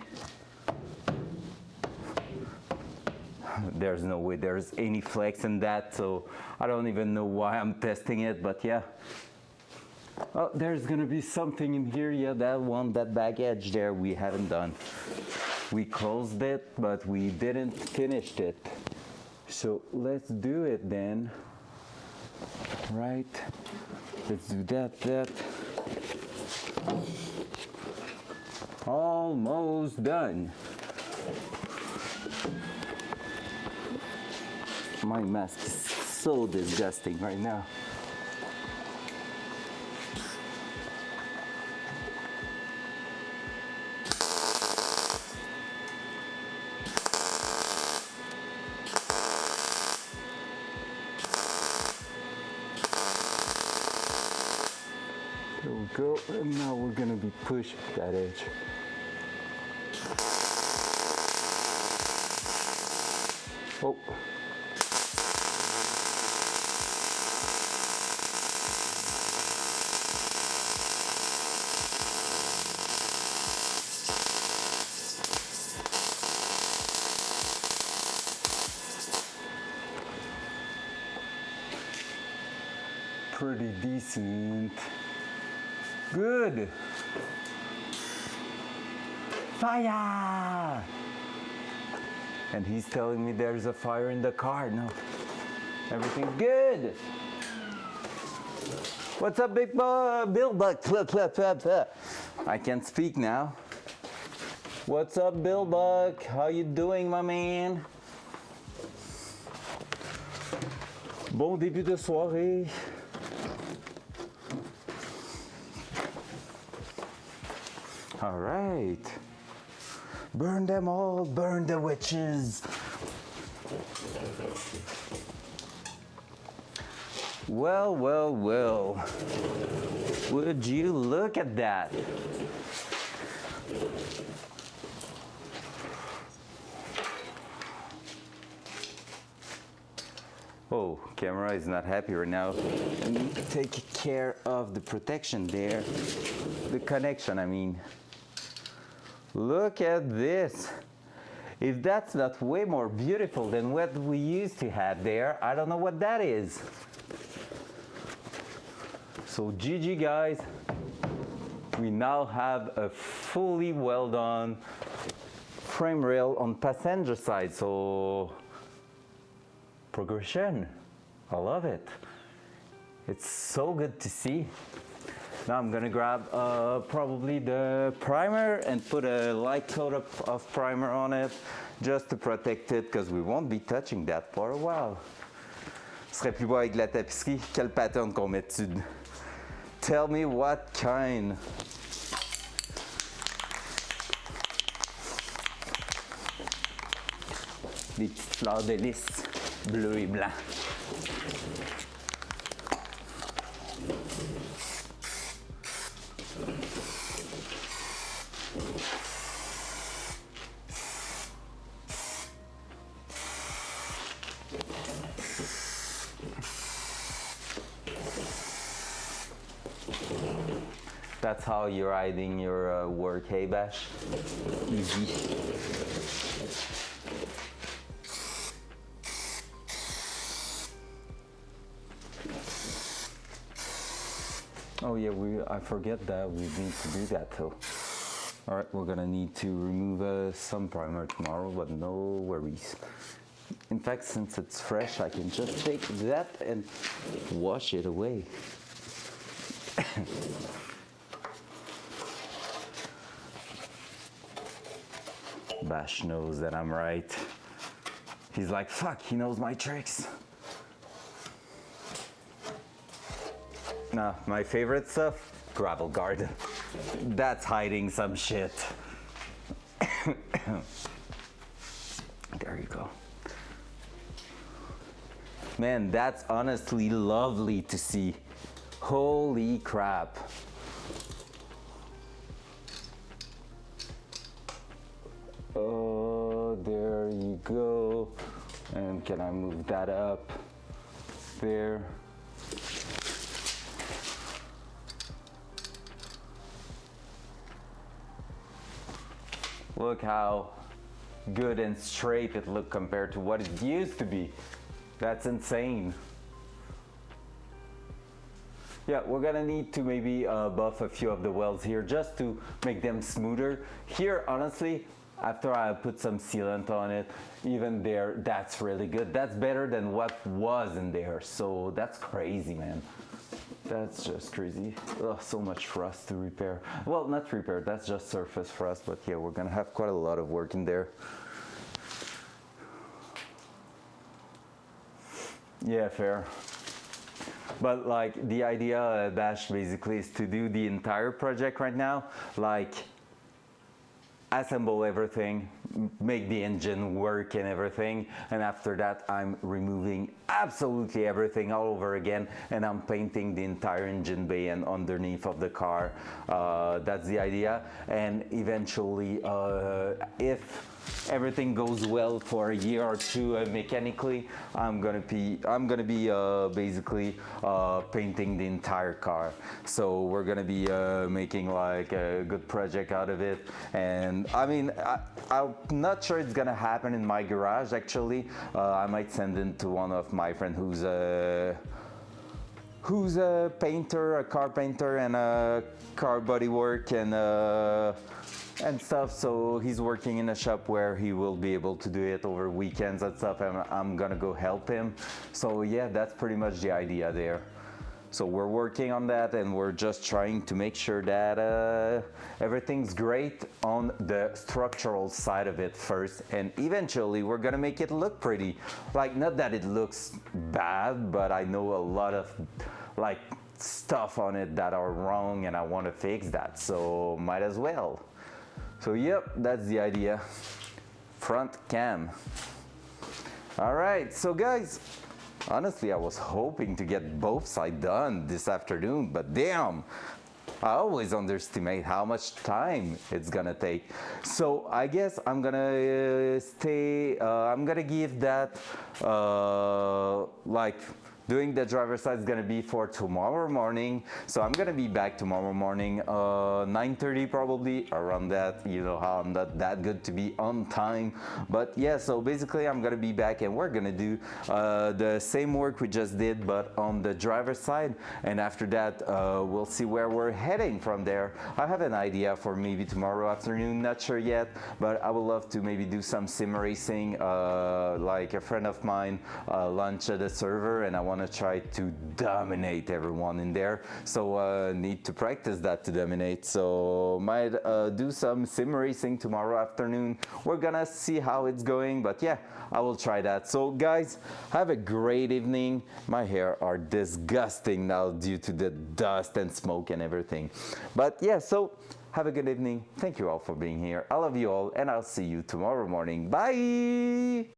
There's no way there's any flex in that, so I don't even know why I'm testing it, but yeah. Oh, there's gonna be something in here, yeah, that one, that back edge there we haven't done. We closed it, but we didn't finish it. So let's do it then. Right, let's do that. Almost done. My mask is so disgusting right now. go. And now we're gonna be pushing that edge. Oh. Pretty decent. Good. Fire! And he's telling me there's a fire in the car. No, everything's good. What's up, big Bill Buck? I can't speak now. What's up, Bill Buck? How you doing, my man? Bon début de soirée. All right. Burn them all, burn the witches. Well, well, well. Would you look at that? Oh, camera is not happy right now. I need to take care of the protection there. The connection, I mean. Look at this. If that's not way more beautiful than what we used to have there, I don't know what that is. So GG guys, we now have a fully well done frame rail on passenger side. So progression, I love it. It's so good to see. Now I'm gonna grab probably the primer and put a light coat of primer on it just to protect it because we won't be touching that for a while. Ce serait plus beau avec la tapisserie. Quel pattern qu'on met dessus? Tell me what kind. Des petites fleurs de lys bleu et blanc. That's how you're hiding your work, hey Bash? Easy. Oh yeah, I forget that we need to do that too. All right, we're gonna need to remove some primer tomorrow, but no worries. In fact, since it's fresh, I can just take that and wash it away. Bash knows that I'm right. He's like, fuck, he knows my tricks. Now, my favorite stuff, gravel guard. That's hiding some shit. There you go. Man, that's honestly lovely to see. Holy crap. Oh, there you go. And can I move that up? There. Look how good and straight it looked compared to what it used to be. That's insane. Yeah, we're gonna need to maybe buff a few of the welds here just to make them smoother. Here, honestly, after I put some sealant on it, even there, that's really good. That's better than what was in there. So that's crazy, man. That's just crazy. Ugh, so much rust to repair. Well, not repair, that's just surface rust, but yeah, we're gonna have quite a lot of work in there. Yeah, fair. But like the idea, Bash, basically is to do the entire project right now, like assemble everything, make the engine work and everything. And after that, I'm removing absolutely everything all over again, and I'm painting the entire engine bay and underneath of the car. That's the idea. And eventually, if everything goes well for a year or two mechanically, I'm gonna be basically painting the entire car. So we're gonna be making like a good project out of it. And I mean, I'm not sure it's gonna happen in my garage actually. I might send it to one of my friends who's a painter, a car painter, and a car bodywork and stuff. So he's working in a shop where he will be able to do it over weekends and stuff, and I'm gonna go help him. So yeah, that's pretty much the idea there. So we're working on that, and we're just trying to make sure that everything's great on the structural side of it first, and eventually we're gonna make it look pretty. Like, not that it looks bad, but I know a lot of like stuff on it that are wrong, and I want to fix that, so might as well. So yep, that's the idea. Front cam. All right, so guys, honestly, I was hoping to get both sides done this afternoon, but damn, I always underestimate how much time it's gonna take. So I guess I'm gonna I'm gonna give that like doing the driver's side is gonna be for tomorrow morning. So I'm gonna be back tomorrow morning, 9:30 probably, around that. You know how I'm not that good to be on time. But yeah, so basically I'm gonna be back, and we're gonna do the same work we just did, but on the driver's side. And after that, we'll see where we're heading from there. I have an idea for maybe tomorrow afternoon, not sure yet, but I would love to maybe do some sim racing. Like a friend of mine launched the server, and I want to try to dominate everyone in there, so need to practice that to dominate. So might do some sim racing tomorrow afternoon. We're gonna see how it's going, but yeah, I will try that. So guys, have a great evening. My hair are disgusting now due to the dust and smoke and everything, but yeah, so have a good evening. Thank you all for being here. I love you all, and I'll see you tomorrow morning. Bye.